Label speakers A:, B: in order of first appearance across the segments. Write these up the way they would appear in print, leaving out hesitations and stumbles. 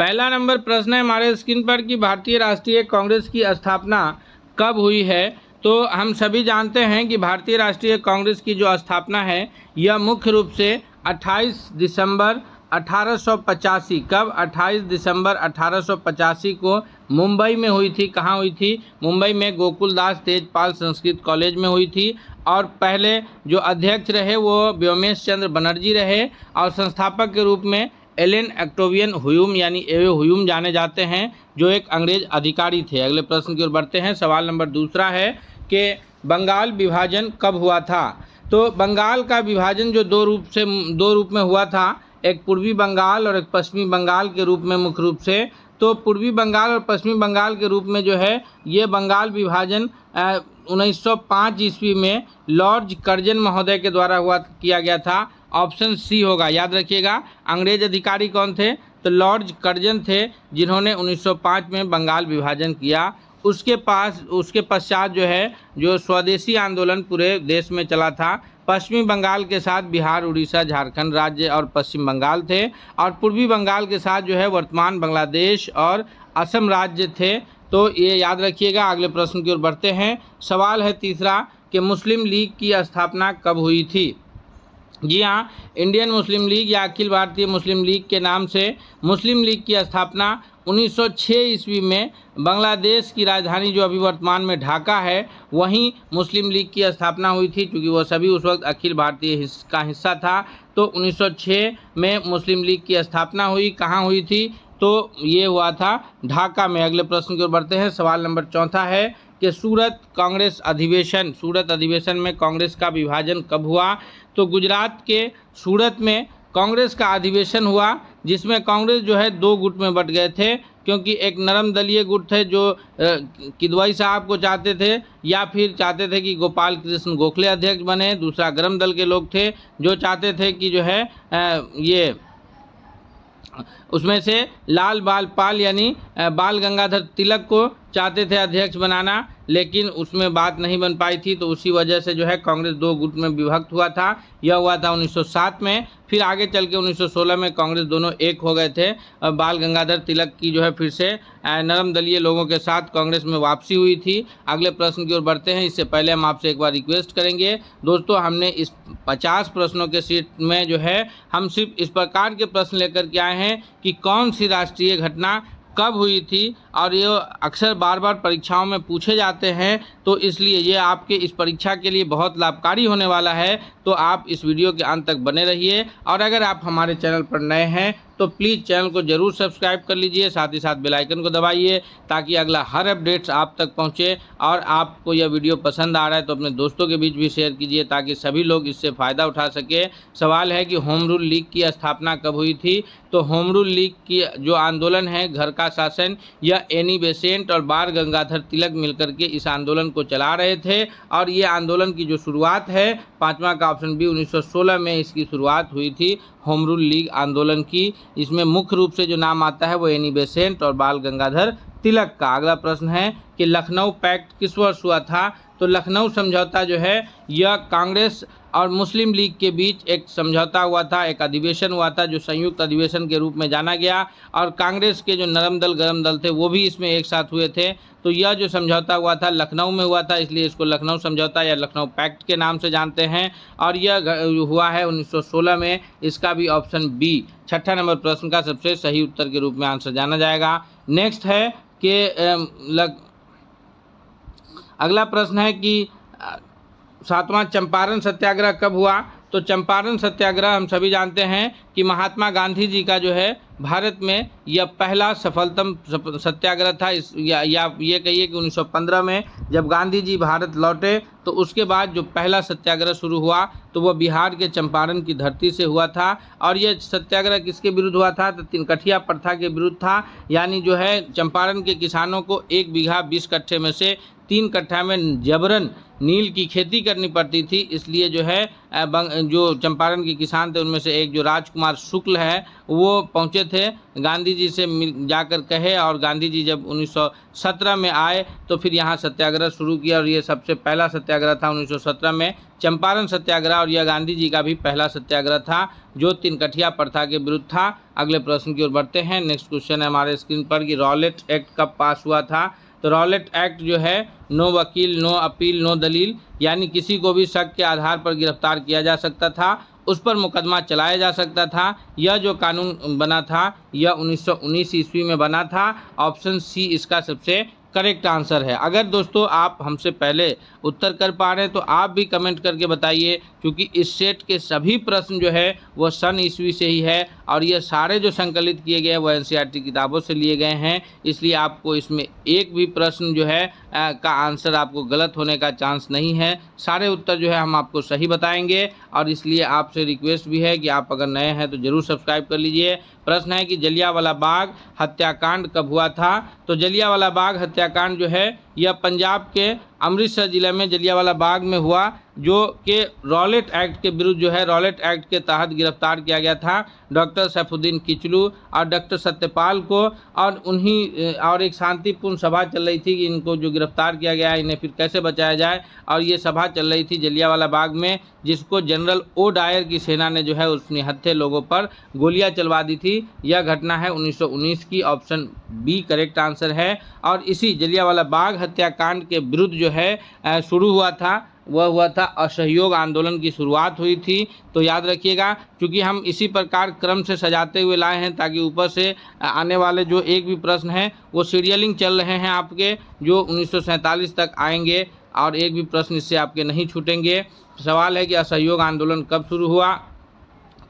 A: पहला नंबर प्रश्न है हमारे स्क्रीन पर कि भारतीय राष्ट्रीय कांग्रेस की स्थापना कब हुई है। तो हम सभी जानते हैं कि भारतीय राष्ट्रीय कांग्रेस की जो स्थापना है यह मुख्य रूप से 28 दिसंबर 1885 कब 28 दिसंबर 1885 को मुंबई में हुई थी। कहाँ हुई थी? मुंबई में गोकुलदास तेजपाल संस्कृत कॉलेज में हुई थी। और पहले जो अध्यक्ष रहे वो व्योमेश चंद्र बनर्जी रहे और संस्थापक के रूप में एलन ऑक्टेवियन ह्यूम यानी एवे ह्यूम जाने जाते हैं, जो एक अंग्रेज अधिकारी थे। अगले प्रश्न की ओर बढ़ते हैं। सवाल नंबर दूसरा है कि बंगाल विभाजन कब हुआ था। तो बंगाल का विभाजन जो दो रूप में हुआ था, एक पूर्वी बंगाल और एक पश्चिमी बंगाल के रूप में मुख्य रूप से। तो पूर्वी बंगाल और पश्चिमी बंगाल के रूप में जो है ये बंगाल विभाजन 1905 ईस्वी में लॉर्ड कर्जन महोदय के द्वारा किया गया था। ऑप्शन सी होगा, याद रखिएगा। अंग्रेज अधिकारी कौन थे? तो लॉर्ड कर्जन थे, जिन्होंने 1905 में बंगाल विभाजन किया। उसके पश्चात जो है जो स्वदेशी आंदोलन पूरे देश में चला था। पश्चिमी बंगाल के साथ बिहार, उड़ीसा, झारखंड राज्य और पश्चिम बंगाल थे, और पूर्वी बंगाल के साथ जो है वर्तमान बांग्लादेश और असम राज्य थे। तो ये याद रखिएगा। अगले प्रश्न की ओर बढ़ते हैं। सवाल है तीसरा कि मुस्लिम लीग की स्थापना कब हुई थी। जी हाँ, इंडियन मुस्लिम लीग या अखिल भारतीय मुस्लिम लीग के नाम से मुस्लिम लीग की स्थापना 1906 ईस्वी में बांग्लादेश की राजधानी जो अभी वर्तमान में ढाका है वहीं मुस्लिम लीग की स्थापना हुई थी, क्योंकि वह सभी उस वक्त अखिल भारतीय का हिस्सा था। तो 1906 में मुस्लिम लीग की स्थापना हुई। कहाँ हुई थी? तो ये हुआ था ढाका में। अगले प्रश्न की ओर बढ़ते हैं। सवाल नंबर चौथा है कि सूरत अधिवेशन में कांग्रेस का विभाजन कब हुआ। तो गुजरात के सूरत में कांग्रेस का अधिवेशन हुआ, जिसमें कांग्रेस जो है दो गुट में बट गए थे, क्योंकि एक नरम दलीय गुट थे जो किदवाई साहब को चाहते थे या फिर चाहते थे कि गोपाल कृष्ण गोखले अध्यक्ष बने। दूसरा गरम दल के लोग थे जो चाहते थे कि जो है ये उसमें से लाल बाल पाल यानी बाल गंगाधर तिलक को चाहते थे अध्यक्ष बनाना, लेकिन उसमें बात नहीं बन पाई थी। तो उसी वजह से जो है कांग्रेस दो गुट में विभक्त हुआ था। यह हुआ था 1907 में। फिर आगे चल के 1916 में कांग्रेस दोनों एक हो गए थे। बाल गंगाधर तिलक की जो है फिर से नरम दलीय लोगों के साथ कांग्रेस में वापसी हुई थी। अगले प्रश्न की ओर बढ़ते हैं। इससे पहले हम आपसे एक बार रिक्वेस्ट करेंगे दोस्तों, हमने इस 50 प्रश्नों के सीट में जो है हम सिर्फ इस प्रकार के प्रश्न लेकर के आए हैं कि कौन सी राष्ट्रीय घटना कब हुई थी, और ये अक्सर बार बार परीक्षाओं में पूछे जाते हैं। तो इसलिए ये आपके इस परीक्षा के लिए बहुत लाभकारी होने वाला है। तो आप इस वीडियो के अंत तक बने रहिए, और अगर आप हमारे चैनल पर नए हैं तो प्लीज़ चैनल को ज़रूर सब्सक्राइब कर लीजिए, साथ ही साथ बेल आइकन को दबाइए ताकि अगला हर अपडेट्स आप तक पहुंचे। और आपको यह वीडियो पसंद आ रहा है तो अपने दोस्तों के बीच भी शेयर कीजिए ताकि सभी लोग इससे फ़ायदा उठा सके। सवाल है कि होम रूल लीग की स्थापना कब हुई थी। तो होम रूल लीग की जो आंदोलन है, घर का शासन, यह एनी बेसेंट और बाल गंगाधर तिलक मिलकर के इस आंदोलन को चला रहे थे। और ये आंदोलन की जो शुरुआत है, पाँचवा का ऑप्शन बी, 1916 में इसकी शुरुआत हुई थी होम रूल लीग आंदोलन की। इसमें मुख्य रूप से जो नाम आता है वो एनी बेसेंट और बाल गंगाधर तिलक का। अगला प्रश्न है कि लखनऊ पैक्ट किस वर्ष हुआ था। तो लखनऊ समझौता जो है यह कांग्रेस और मुस्लिम लीग के बीच एक समझौता हुआ था, एक अधिवेशन हुआ था जो संयुक्त अधिवेशन के रूप में जाना गया। और कांग्रेस के जो नरम दल गरम दल थे वो भी इसमें एक साथ हुए थे। तो यह जो समझौता हुआ था लखनऊ में हुआ था, इसलिए इसको लखनऊ समझौता या लखनऊ पैक्ट के नाम से जानते हैं। और यह हुआ है 1916 में। इसका भी ऑप्शन बी, छठा नंबर प्रश्न का सबसे सही उत्तर के रूप में आंसर जाना जाएगा। नेक्स्ट है कि अगला प्रश्न है कि 7वां चंपारण सत्याग्रह कब हुआ। तो चंपारण सत्याग्रह हम सभी जानते हैं कि महात्मा गांधी जी का जो है भारत में यह पहला सफलतम सत्याग्रह था। या ये कहिए कि 1915 में जब गांधी जी भारत लौटे तो उसके बाद जो पहला सत्याग्रह शुरू हुआ तो वह बिहार के चंपारण की धरती से हुआ था। और यह सत्याग्रह किसके विरुद्ध हुआ था? तो तिनकठिया प्रथा के विरुद्ध था। यानी जो है चंपारण के किसानों को 1 बीघा 20 कट्ठे में से 3 कट्ठा में जबरन नील की खेती करनी पड़ती थी। इसलिए जो है जो चंपारण के किसान थे उनमें से एक जो राजकुमार शुक्ल है वो पहुँचे थे, गांधी जी से मिल जाकर कहे, और गांधी जी जब 1917 में आए तो फिर यहाँ सत्याग्रह शुरू किया, और ये सबसे पहला सत्याग्रह था 1917 में, चंपारण सत्याग्रह, और यह गांधी जी का भी पहला सत्याग्रह था जो तिनकठिया प्रथा के विरुद्ध था। अगले प्रश्न की ओर बढ़ते हैं। नेक्स्ट क्वेश्चन है हमारे स्क्रीन पर कि रॉलेट एक्ट कब पास हुआ था। तो रॉलेट एक्ट जो है नो वकील, नो अपील, नो दलील, यानी किसी को भी शक के आधार पर गिरफ्तार किया जा सकता था, उस पर मुकदमा चलाया जा सकता था। यह जो कानून बना था यह 1919 ईस्वी में बना था। ऑप्शन सी इसका सबसे करेक्ट आंसर है। अगर दोस्तों आप हमसे पहले उत्तर कर पा रहे हैं तो आप भी कमेंट करके बताइए, क्योंकि इस सेट के सभी प्रश्न जो है वो सन ईस्वी से ही है, और ये सारे जो संकलित किए गए हैं वो एनसीईआरटी किताबों से लिए गए हैं, इसलिए आपको इसमें एक भी प्रश्न जो है का आंसर आपको गलत होने का चांस नहीं है। सारे उत्तर जो है हम आपको सही बताएंगे, और इसलिए आपसे रिक्वेस्ट भी है कि आप अगर नए हैं तो ज़रूर सब्सक्राइब कर लीजिए। प्रश्न है कि जलियांवाला बाग हत्याकांड कब हुआ था। तो जलियांवाला बाग हत्याकांड जो है यह पंजाब के अमृतसर जिले में जलियांवाला बाग में हुआ, जो कि रॉलेट एक्ट के विरुद्ध जो है रॉलेट एक्ट के तहत गिरफ्तार किया गया था डॉक्टर सैफुद्दीन किचलू और डॉक्टर सत्यपाल को, और उन्हीं और एक शांतिपूर्ण सभा चल रही थी कि इनको जो गिरफ्तार किया गया है इन्हें फिर कैसे बचाया जाए, और ये सभा चल रही थी जलियांवाला बाग में, जिसको जनरल ओ डायर की सेना ने जो है उस निहत्थे लोगों पर गोलियां चलवा दी थी। यह घटना है 1919 की। ऑप्शन बी करेक्ट आंसर है। और इसी जलियांवाला बाग हत्याकांड के विरुद्ध जो है शुरू हुआ था, वह हुआ था असहयोग आंदोलन की शुरुआत हुई थी। तो याद रखिएगा, क्योंकि हम इसी प्रकार क्रम से सजाते हुए लाए हैं ताकि ऊपर से आने वाले जो एक भी प्रश्न हैं वो सीरियलिंग चल रहे हैं आपके, जो 1947 तक आएंगे, और एक भी प्रश्न इससे आपके नहीं छूटेंगे। सवाल है कि असहयोग आंदोलन कब शुरू हुआ।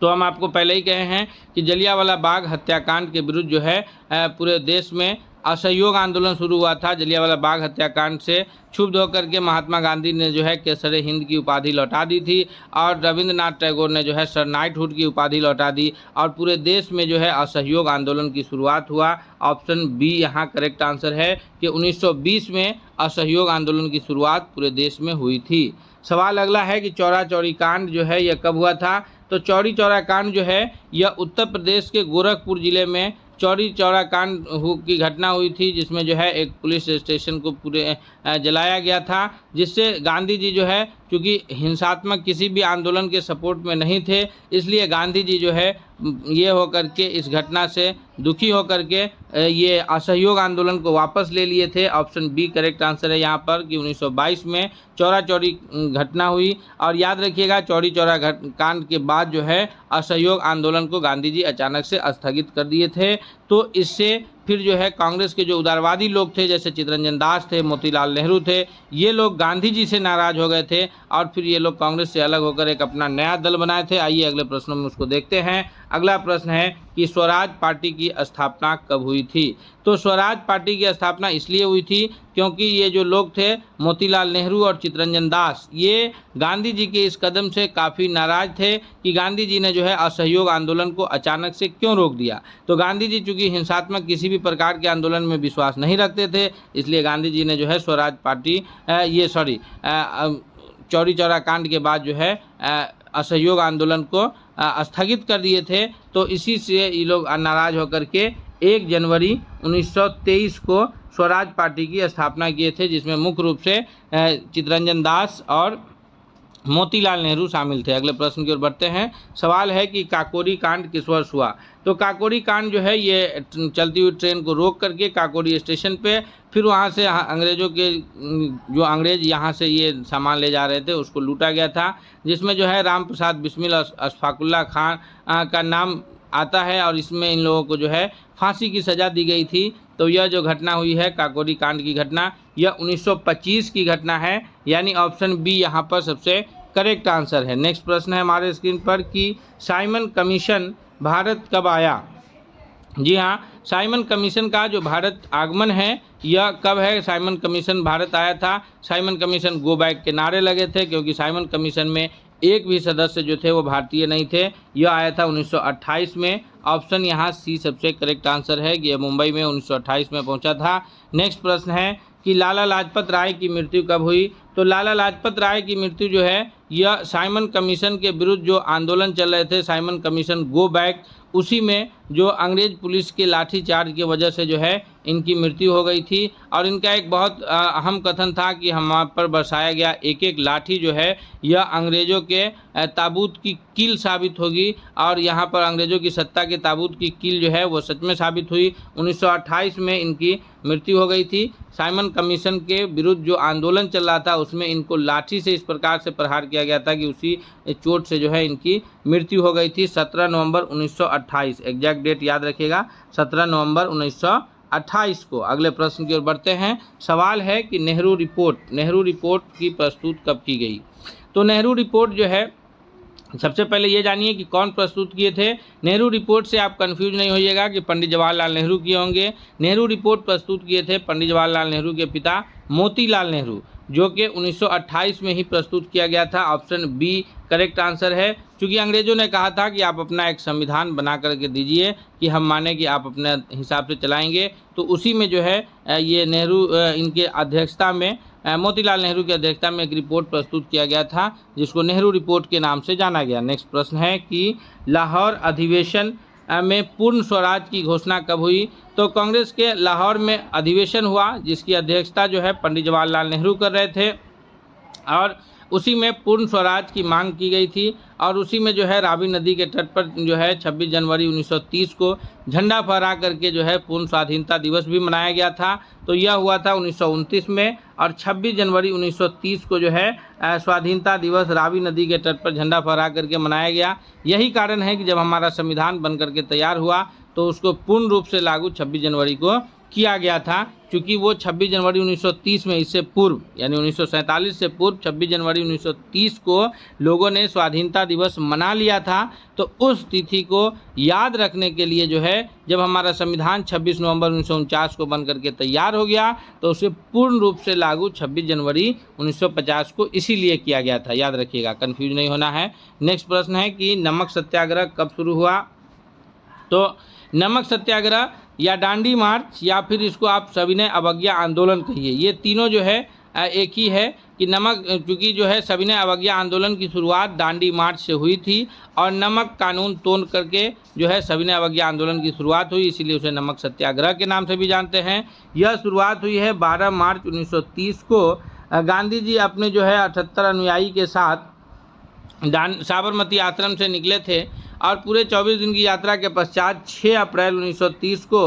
A: तो हम आपको पहले ही कहे हैं कि जलियांवाला बाग हत्याकांड के विरुद्ध जो है पूरे देश में असहयोग आंदोलन शुरू हुआ था। जलियांवाला बाग हत्याकांड से क्षुब्ध होकर के महात्मा गांधी ने जो है केसरे हिंद की उपाधि लौटा दी थी, और रविंद्रनाथ टैगोर ने जो है सर नाइटहुड की उपाधि लौटा दी, और पूरे देश में जो है असहयोग आंदोलन की शुरुआत हुआ। ऑप्शन बी यहाँ करेक्ट आंसर है कि 1920 में असहयोग आंदोलन की शुरुआत पूरे देश में हुई थी। सवाल अगला है कि चौरा चौरी कांड जो है यह कब हुआ था। तो चौरी चौरा कांड जो है यह उत्तर प्रदेश के गोरखपुर जिले में चौरी चौरा कांड की घटना हुई थी, जिसमें जो है एक पुलिस स्टेशन को पूरे जलाया गया था, जिससे गांधी जी जो है क्योंकि हिंसात्मक किसी भी आंदोलन के सपोर्ट में नहीं थे, इसलिए गांधी जी जो है ये होकर के इस घटना से दुखी होकर के ये असहयोग आंदोलन को वापस ले लिए थे। ऑप्शन बी करेक्ट आंसर है यहाँ पर कि 1922 में चौरा चौरी घटना हुई। और याद रखिएगा, चौरी चौरा कांड के बाद जो है असहयोग आंदोलन को गांधी जी अचानक से स्थगित कर दिए थे। तो इससे फिर जो है कांग्रेस के जो उदारवादी लोग थे, जैसे चित्तरंजन दास थे, मोतीलाल नेहरू थे, ये लोग गांधी जी से नाराज हो गए थे, और फिर ये लोग कांग्रेस से अलग होकर एक अपना नया दल बनाए थे। आइए अगले प्रश्नों में उसको देखते हैं। अगला प्रश्न है कि स्वराज पार्टी की स्थापना कब हुई थी। तो स्वराज पार्टी की स्थापना इसलिए हुई थी क्योंकि ये जो लोग थे मोतीलाल नेहरू और चित्तरंजन दास, ये गांधी जी के इस कदम से काफ़ी नाराज थे कि गांधी जी ने जो है असहयोग आंदोलन को अचानक से क्यों रोक दिया। तो गांधी जी चूँकि हिंसात्मक किसी भी प्रकार के आंदोलन में विश्वास नहीं रखते थे, इसलिए गांधी जी ने जो है स्वराज पार्टी चौरी चौरा कांड के बाद जो है असहयोग आंदोलन को स्थगित कर दिए थे। तो इसी से ये लोग नाराज होकर के 1 जनवरी 1923 को स्वराज पार्टी की स्थापना किए थे, जिसमें मुख्य रूप से चित्तरंजन दास और मोतीलाल नेहरू शामिल थे। अगले प्रश्न की ओर बढ़ते हैं। सवाल है कि काकोरी कांड किस वर्ष हुआ। तो काकोरी कांड जो है ये चलती हुई ट्रेन को रोक करके काकोरी स्टेशन पे, फिर वहाँ से अंग्रेज़ों के जो अंग्रेज़ यहाँ से ये सामान ले जा रहे थे उसको लूटा गया था, जिसमें जो है राम प्रसाद बिस्मिल अशफाकुल्ला खान का नाम आता है, और इसमें इन लोगों को जो है फांसी की सज़ा दी गई थी। तो यह जो घटना हुई है काकोरी कांड की घटना, यह 1925 की घटना है, यानी ऑप्शन बी यहाँ पर सबसे करेक्ट आंसर है। नेक्स्ट प्रश्न है हमारे स्क्रीन पर कि साइमन कमीशन भारत कब आया। जी हाँ, साइमन कमीशन का जो भारत आगमन है यह कब है। साइमन कमीशन भारत आया था, साइमन कमीशन गो बैक के नारे लगे थे, क्योंकि साइमन कमीशन में एक भी सदस्य जो थे वो भारतीय नहीं थे। यह आया था 1928 में। ऑप्शन यहाँ सी सबसे करेक्ट आंसर है कि यह मुंबई में 1928 में पहुंचा था। नेक्स्ट प्रश्न है कि लाला लाजपत राय की मृत्यु कब हुई। तो लाला लाजपत राय की मृत्यु जो है यह साइमन कमीशन के विरुद्ध जो आंदोलन चल रहे थे, साइमन कमीशन गो बैक, उसी में जो अंग्रेज पुलिस के लाठीचार्ज की वजह से जो है इनकी मृत्यु हो गई थी। और इनका एक बहुत अहम कथन था कि हम पर बरसाया गया एक एक लाठी जो है यह अंग्रेज़ों के ताबूत की कील साबित होगी, और यहाँ पर अंग्रेज़ों की सत्ता के ताबूत की कील जो है वो सच में साबित हुई। 1928 में इनकी मृत्यु हो गई थी। साइमन कमीशन के विरुद्ध जो आंदोलन चल रहा था उसमें इनको लाठी से इस प्रकार से प्रहार किया गया था कि उसी चोट से जो है इनकी मृत्यु हो गई थी 17 नवंबर 1928। एग्जैक्ट डेट याद रखिएगा, 17 नवंबर 1928 को। अगले प्रश्न की ओर बढ़ते हैं। सवाल है कि नेहरू रिपोर्ट की प्रस्तुत कब की गई। तो नेहरू रिपोर्ट जो है, सबसे पहले ये जानिए कि कौन प्रस्तुत किए थे। नेहरू रिपोर्ट से आप कंफ्यूज नहीं होइएगा कि पंडित जवाहरलाल नेहरू किए होंगे। नेहरू रिपोर्ट प्रस्तुत किए थे पंडित जवाहरलाल नेहरू के पिता मोतीलाल नेहरू, जो कि 1928 में ही प्रस्तुत किया गया था। ऑप्शन बी करेक्ट आंसर है। चूँकि अंग्रेज़ों ने कहा था कि आप अपना एक संविधान बना करके दीजिए कि हम माने कि आप अपने हिसाब से चलाएंगे, तो उसी में जो है ये नेहरू इनके अध्यक्षता में मोतीलाल नेहरू की अध्यक्षता में एक रिपोर्ट प्रस्तुत किया गया था जिसको नेहरू रिपोर्ट के नाम से जाना गया। नेक्स्ट प्रश्न है कि लाहौर अधिवेशन में पूर्ण स्वराज की घोषणा कब हुई। तो कांग्रेस के लाहौर में अधिवेशन हुआ जिसकी अध्यक्षता जो है पंडित जवाहरलाल नेहरू कर रहे थे, और उसी में पूर्ण स्वराज की मांग की गई थी। और उसी में जो है रावी नदी के तट पर जो है 26 जनवरी 1930 को झंडा फहरा करके जो है पूर्ण स्वाधीनता दिवस भी मनाया गया था। तो यह हुआ था 1929 में, और 26 जनवरी 1930 को जो है स्वाधीनता दिवस रावी नदी के तट पर झंडा फहरा करके मनाया गया। यही कारण है कि जब हमारा संविधान बन करके तैयार हुआ तो उसको पूर्ण रूप से लागू 26 जनवरी को किया गया था, क्योंकि वो 26 जनवरी 1930 में, इससे पूर्व यानी 1947 से पूर्व 26 जनवरी 1930 को लोगों ने स्वाधीनता दिवस मना लिया था। तो उस तिथि को याद रखने के लिए जो है जब हमारा संविधान 26 नवंबर 1949 को बन करके तैयार हो गया तो उसे पूर्ण रूप से लागू 26 जनवरी 1950 को इसीलिए किया गया था। याद रखिएगा, कन्फ्यूज नहीं होना है। नेक्स्ट प्रश्न है कि नमक सत्याग्रह कब शुरू हुआ। तो नमक सत्याग्रह या डांडी मार्च या फिर इसको आप सविनय अवज्ञा आंदोलन कहिए, ये तीनों जो है एक ही है कि नमक, चूँकि जो है सविनय अवज्ञा आंदोलन की शुरुआत दांडी मार्च से हुई थी और नमक कानून तोड़ करके जो है सविनय अवज्ञा आंदोलन की शुरुआत हुई, इसीलिए उसे नमक सत्याग्रह के नाम से भी जानते हैं। यह शुरुआत हुई है 12 मार्च 1930 को। गांधी जी अपने जो है 78 अनुयायी के साथ साबरमती आश्रम से निकले थे और पूरे 24 दिन की यात्रा के पश्चात 6 अप्रैल 1930 को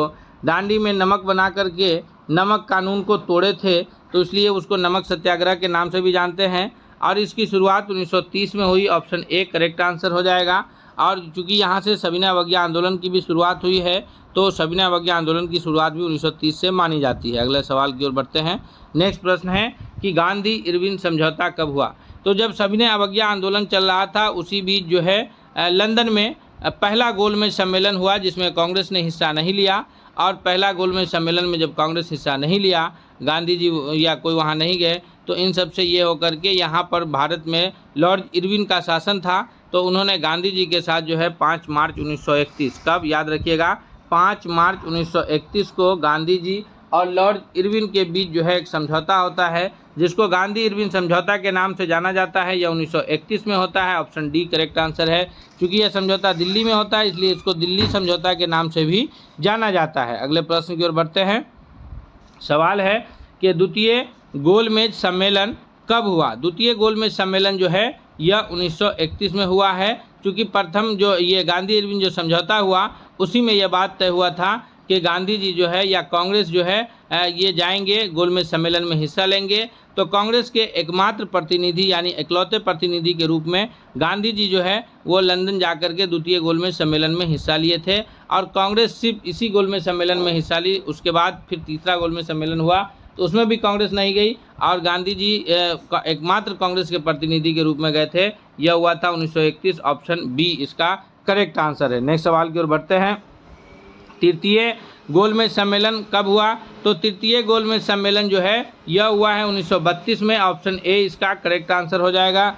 A: दांडी में नमक बना करके नमक कानून को तोड़े थे, तो इसलिए उसको नमक सत्याग्रह के नाम से भी जानते हैं। और इसकी शुरुआत 1930 में हुई। ऑप्शन ए करेक्ट आंसर हो जाएगा। और चूँकि यहाँ से सविनय अवज्ञा आंदोलन की भी शुरुआत हुई है तो सविनय अवज्ञा आंदोलन की शुरुआत भी 1930 से मानी जाती है। अगले सवाल की ओर बढ़ते हैं। नेक्स्ट प्रश्न है कि गांधी इरविन समझौता कब हुआ। तो जब सविनय अवज्ञा आंदोलन चल रहा था उसी बीच जो है लंदन में पहला गोलमेज सम्मेलन हुआ जिसमें कांग्रेस ने हिस्सा नहीं लिया। और पहला गोलमेज सम्मेलन में जब कांग्रेस हिस्सा नहीं लिया, गांधी जी या कोई वहाँ नहीं गए, तो इन सब से ये होकर के यहाँ पर भारत में लॉर्ड इरविन का शासन था। तो उन्होंने गांधी जी के साथ जो है 5 मार्च 1931, कब याद रखिएगा, 5 मार्च 1931 को गांधी जी और लॉर्ड इरविन के बीच जो है एक समझौता होता है जिसको गांधी इरविन समझौता के नाम से जाना जाता है। यह 1931 में होता है। ऑप्शन डी करेक्ट आंसर है। क्योंकि यह समझौता दिल्ली में होता है इसलिए इसको दिल्ली समझौता के नाम से भी जाना जाता है। अगले प्रश्न की ओर बढ़ते हैं। सवाल है कि द्वितीय गोलमेज सम्मेलन कब हुआ। द्वितीय गोलमेज सम्मेलन जो है यह 1931 में हुआ है। क्योंकि प्रथम जो ये गांधी इरविन जो समझौता हुआ उसी में यह बात तय हुआ था कि गांधी जी जो है या कांग्रेस जो है ये जाएंगे गोलमेज सम्मेलन में हिस्सा लेंगे। तो कांग्रेस के एकमात्र प्रतिनिधि यानी इकलौते प्रतिनिधि के रूप में गांधी जी जो है वो लंदन जाकर के द्वितीय गोलमेज सम्मेलन में हिस्सा लिए थे। और कांग्रेस सिर्फ इसी गोलमेज सम्मेलन में हिस्सा ली। उसके बाद फिर तीसरा गोलमेज सम्मेलन हुआ तो उसमें भी कांग्रेस नहीं गई और गांधी जी एकमात्र कांग्रेस के प्रतिनिधि के रूप में गए थे। यह हुआ था 1931। ऑप्शन बी इसका करेक्ट आंसर है। नेक्स्ट सवाल की ओर बढ़ते हैं। तृतीय गोलमेज सम्मेलन कब हुआ। तो तृतीय गोलमेज सम्मेलन जो है यह हुआ है 1932 में। ऑप्शन ए इसका करेक्ट आंसर हो जाएगा।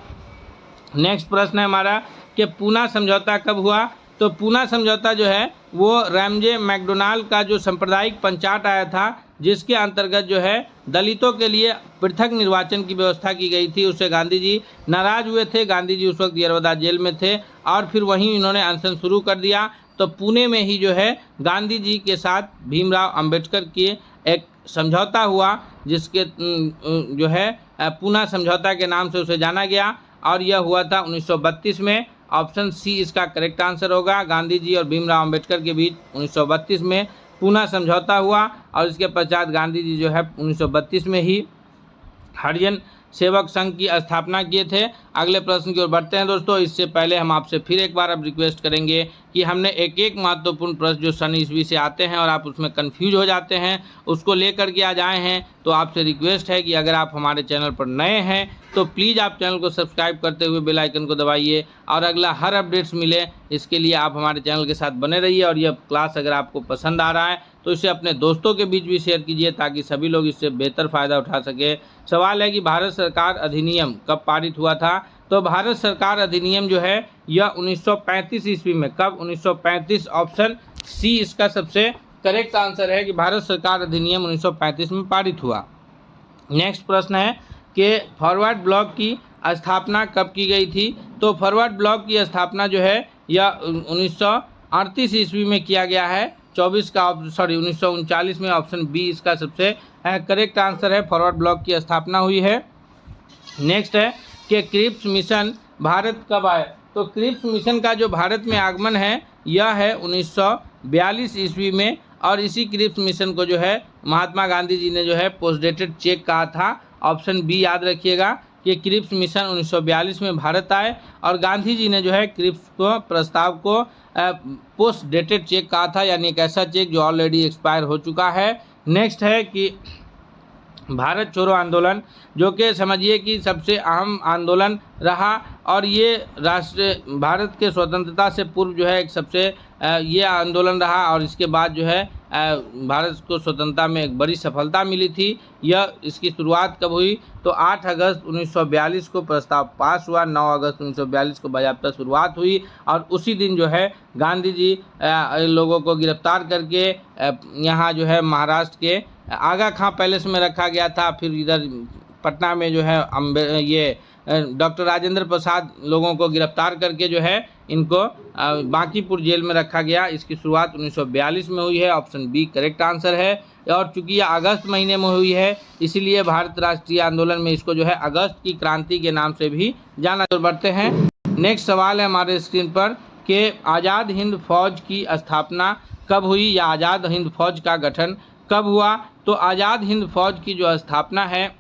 A: नेक्स्ट प्रश्न है हमारा कि पूना समझौता कब हुआ। तो पूना समझौता जो है वो रैमजे मैकडोनाल्ड का जो सांप्रदायिक पंचायत आया था जिसके अंतर्गत जो है दलितों के लिए पृथक निर्वाचन की व्यवस्था की गई थी, उससे गांधी जी नाराज हुए थे। गांधी जी उस वक्त यरवदा जेल में थे और फिर वहीं इन्होंने अनशन शुरू कर दिया। तो पुणे में ही जो है गांधी जी के साथ भीमराव अंबेडकर की एक समझौता हुआ, जिसके जो है पूना समझौता के नाम से उसे जाना गया, और यह हुआ था 1932 में। ऑप्शन सी इसका करेक्ट आंसर होगा। गांधी जी और भीमराव अंबेडकर के बीच 1932 में पूना समझौता हुआ, और इसके पश्चात गांधी जी जो है 1932 में ही हरिजन सेवक संघ की स्थापना किए थे। अगले प्रश्न की ओर बढ़ते हैं दोस्तों। इससे पहले हम आपसे फिर एक बार अब रिक्वेस्ट करेंगे कि हमने एक एक महत्वपूर्ण प्रश्न जो सन ईस्वी से आते हैं और आप उसमें कंफ्यूज हो जाते हैं, उसको लेकर के आज आए हैं। तो आपसे रिक्वेस्ट है कि अगर आप हमारे चैनल पर नए हैं तो प्लीज़ आप चैनल को सब्सक्राइब करते हुए बेल आइकन को दबाइए, और अगला हर अपडेट्स मिले इसके लिए आप हमारे चैनल के साथ बने रहिए। और यह क्लास अगर आपको पसंद आ रहा है तो इसे अपने दोस्तों के बीच भी शेयर कीजिए, ताकि सभी लोग इससे बेहतर फ़ायदा उठा सके। सवाल है कि भारत सरकार अधिनियम कब पारित हुआ था? तो भारत सरकार अधिनियम जो है यह 1935 ईस्वी में। कब? 1935। ऑप्शन सी इसका सबसे करेक्ट आंसर है कि भारत सरकार अधिनियम 1935 में पारित हुआ। नेक्स्ट प्रश्न है कि फॉरवर्ड ब्लॉक की स्थापना कब की गई थी? तो फॉरवर्ड ब्लॉक की स्थापना जो है यह 1938 ईस्वी में किया गया है। 1939 में। ऑप्शन बी इसका सबसे करेक्ट आंसर है। फॉरवर्ड ब्लॉक की स्थापना हुई है। नेक्स्ट है कि क्रिप्स मिशन भारत कब आए? तो क्रिप्स मिशन का जो भारत में आगमन है यह है 1942 ईस्वी में, और इसी क्रिप्स मिशन को जो है महात्मा गांधी जी ने जो है पोस्ट डेटेड चेक कहा था। ऑप्शन बी याद रखिएगा कि क्रिप्स मिशन 1942 में भारत आए, और गांधी जी ने जो है क्रिप्स को प्रस्ताव को पोस्ट डेटेड चेक कहा था, यानी एक ऐसा चेक जो ऑलरेडी एक्सपायर हो चुका है। नेक्स्ट है कि भारत छोड़ो आंदोलन, जो कि समझिए कि सबसे अहम आंदोलन रहा, और ये भारत के स्वतंत्रता से पूर्व जो है एक सबसे ये आंदोलन रहा, और इसके बाद जो है भारत को स्वतंत्रता में एक बड़ी सफलता मिली थी। इसकी शुरुआत कब हुई? तो 8 अगस्त 1942 को प्रस्ताव पास हुआ। 9 अगस्त 1942 को बाज़ाब्ता शुरुआत हुई, और उसी दिन जो है गांधी जी लोगों को गिरफ्तार करके यहाँ जो है महाराष्ट्र के आगा खां पैलेस में रखा गया था। फिर इधर पटना में जो है ये डॉक्टर राजेंद्र प्रसाद लोगों को गिरफ्तार करके जो है इनको बांकीपुर जेल में रखा गया। इसकी शुरुआत 1942 में हुई है। ऑप्शन बी करेक्ट आंसर है। और चूंकि यह अगस्त महीने में हुई है, इसीलिए भारत राष्ट्रीय आंदोलन में इसको जो है अगस्त की क्रांति के नाम से भी जाना। बढ़ते हैं। नेक्स्ट सवाल है हमारे स्क्रीन पर कि आज़ाद हिंद फौज की स्थापना कब हुई, या आज़ाद हिंद फौज का गठन कब हुआ? तो आज़ाद हिंद फौज की जो स्थापना है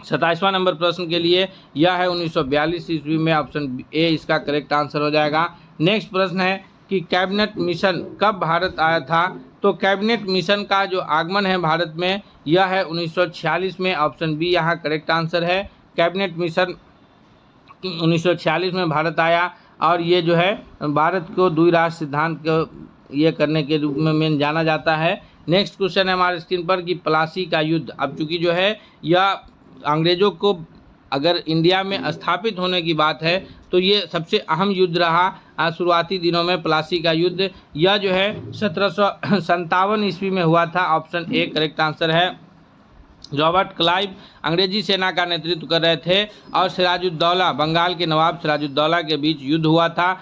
A: 27वां नंबर प्रश्न के लिए यह है 1942 ईस्वी में। ऑप्शन ए इसका करेक्ट आंसर हो जाएगा। नेक्स्ट प्रश्न है कि कैबिनेट मिशन कब भारत आया था? तो कैबिनेट मिशन का जो आगमन है भारत में यह है 1946 में। ऑप्शन बी यहाँ करेक्ट आंसर है। कैबिनेट मिशन 1946 में भारत आया, और ये जो है भारत को द्विराष्ट्र सिद्धांत को ये करने के रूप में जाना जाता है। नेक्स्ट क्वेश्चन है हमारे स्क्रीन पर कि प्लासी का युद्ध, अब चूँकि जो है यह अंग्रेज़ों को अगर इंडिया में स्थापित होने की बात है तो ये सबसे अहम युद्ध रहा शुरुआती दिनों में। प्लासी का युद्ध यह जो है 1757 ईस्वी में हुआ था। ऑप्शन ए करेक्ट आंसर है। रॉबर्ट क्लाइव अंग्रेजी सेना का नेतृत्व कर रहे थे, और सिराजुद्दौला बंगाल के नवाब सिराजुद्दौला के बीच युद्ध हुआ था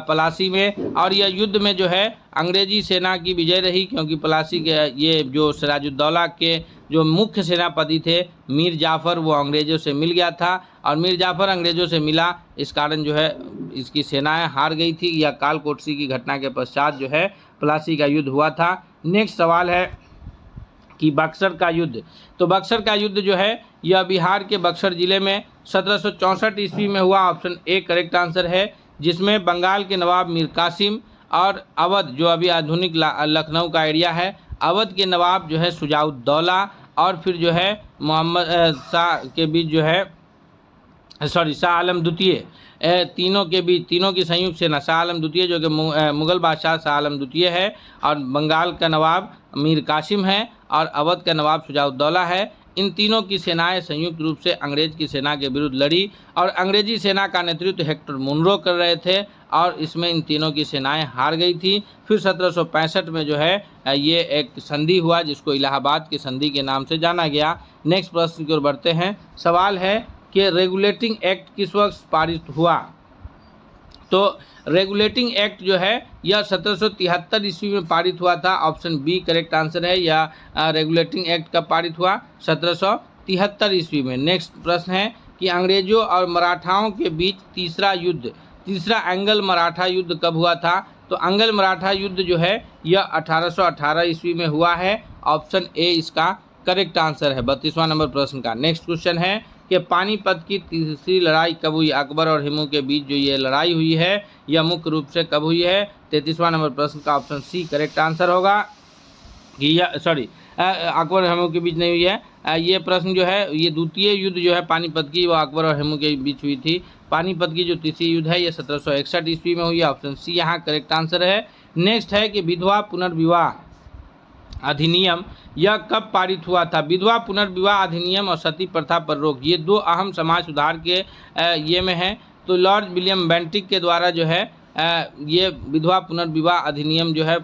A: पलासी में, और यह युद्ध में जो है अंग्रेजी सेना की विजय रही, क्योंकि पलासी के ये जो सिराजुद्दौला के जो मुख्य सेनापति थे मीर जाफ़र, वो अंग्रेज़ों से मिल गया था, और मीर जाफ़र अंग्रेज़ों से मिला, इस कारण जो है इसकी सेनाएं हार गई थी। यह कालकोटसी की घटना के पश्चात जो है पलासी का युद्ध हुआ था। नेक्स्ट सवाल है कि बक्सर का युद्ध, तो बक्सर का युद्ध जो है यह बिहार के बक्सर ज़िले में 1764 ईस्वी में हुआ। ऑप्शन ए करेक्ट आंसर है, जिसमें बंगाल के नवाब मीर कासिम और अवध, जो अभी आधुनिक लखनऊ का एरिया है, अवध के नवाब जो है शुजाउद्दौला, और फिर जो है मोहम्मद शाह के बीच जो है शाह आलम द्वितीय, तीनों के बीच, तीनों की संयुक्त सेना, शाह आलम द्वितीय जो कि मुग़ल बादशाह शाह आलम द्वितीय है, और बंगाल का नवाब मीर कासिम है, और अवध का नवाब शुजाउद्दौला है। इन तीनों की सेनाएं संयुक्त रूप से अंग्रेज की सेना के विरुद्ध लड़ी, और अंग्रेजी सेना का नेतृत्व हेक्टर मुनरो कर रहे थे, और इसमें इन तीनों की सेनाएं हार गई थी। फिर 1765 में जो है ये एक संधि हुआ, जिसको इलाहाबाद की संधि के नाम से जाना गया। नेक्स्ट प्रश्न की ओर बढ़ते हैं। सवाल है कि रेगुलेटिंग एक्ट किस वक्त पारित हुआ? तो रेगुलेटिंग एक्ट जो है यह 1773 ईस्वी में पारित हुआ था। ऑप्शन बी करेक्ट आंसर है। यह रेगुलेटिंग एक्ट कब पारित हुआ? 1773 ईस्वी में। नेक्स्ट प्रश्न है कि अंग्रेजों और मराठाओं के बीच तीसरा एंगल मराठा युद्ध कब हुआ था? तो एंगल मराठा युद्ध जो है यह 1818 ईस्वी में हुआ है। ऑप्शन ए इसका करेक्ट आंसर है 32वां नंबर प्रश्न का। नेक्स्ट क्वेश्चन है कि पानीपत की तीसरी लड़ाई कब हुई? अकबर और हिमू के बीच जो ये लड़ाई हुई है यह मुख्य रूप से कब हुई है? 33वां नंबर प्रश्न का ऑप्शन सी करेक्ट आंसर होगा। अकबर और हिमू के बीच नहीं हुई है। ये प्रश्न जो है ये द्वितीय युद्ध जो है पानीपत की वह अकबर और हिमू के बीच हुई थी। पानीपत की जो तीसरी युद्ध है ये 1761 ईस्वी में हुई है। ऑप्शन सी यहाँ करेक्ट आंसर है। नेक्स्ट है कि विधवा पुनर्विवाह अधिनियम यह कब पारित हुआ था? विधवा पुनर्विवाह अधिनियम और सती प्रथा पर रोक, ये दो अहम समाज सुधार के ये में है। तो लॉर्ड विलियम बेंटिक के द्वारा जो है ये विधवा पुनर्विवाह अधिनियम जो है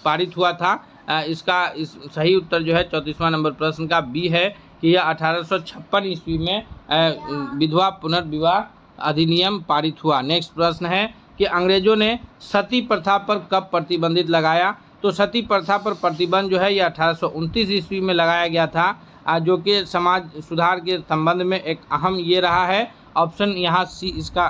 A: पारित हुआ था। इसका सही उत्तर जो है 34वां नंबर प्रश्न का बी है कि यह 1856 ईस्वी में विधवा पुनर्विवाह अधिनियम पारित हुआ। नेक्स्ट प्रश्न है कि अंग्रेजों ने सती प्रथा पर कब प्रतिबंधित लगाया? तो सती प्रथा पर प्रतिबंध जो है यह 1829 ईस्वी में लगाया गया था, जो कि समाज सुधार के संबंध में एक अहम ये रहा है। ऑप्शन यहाँ सी इसका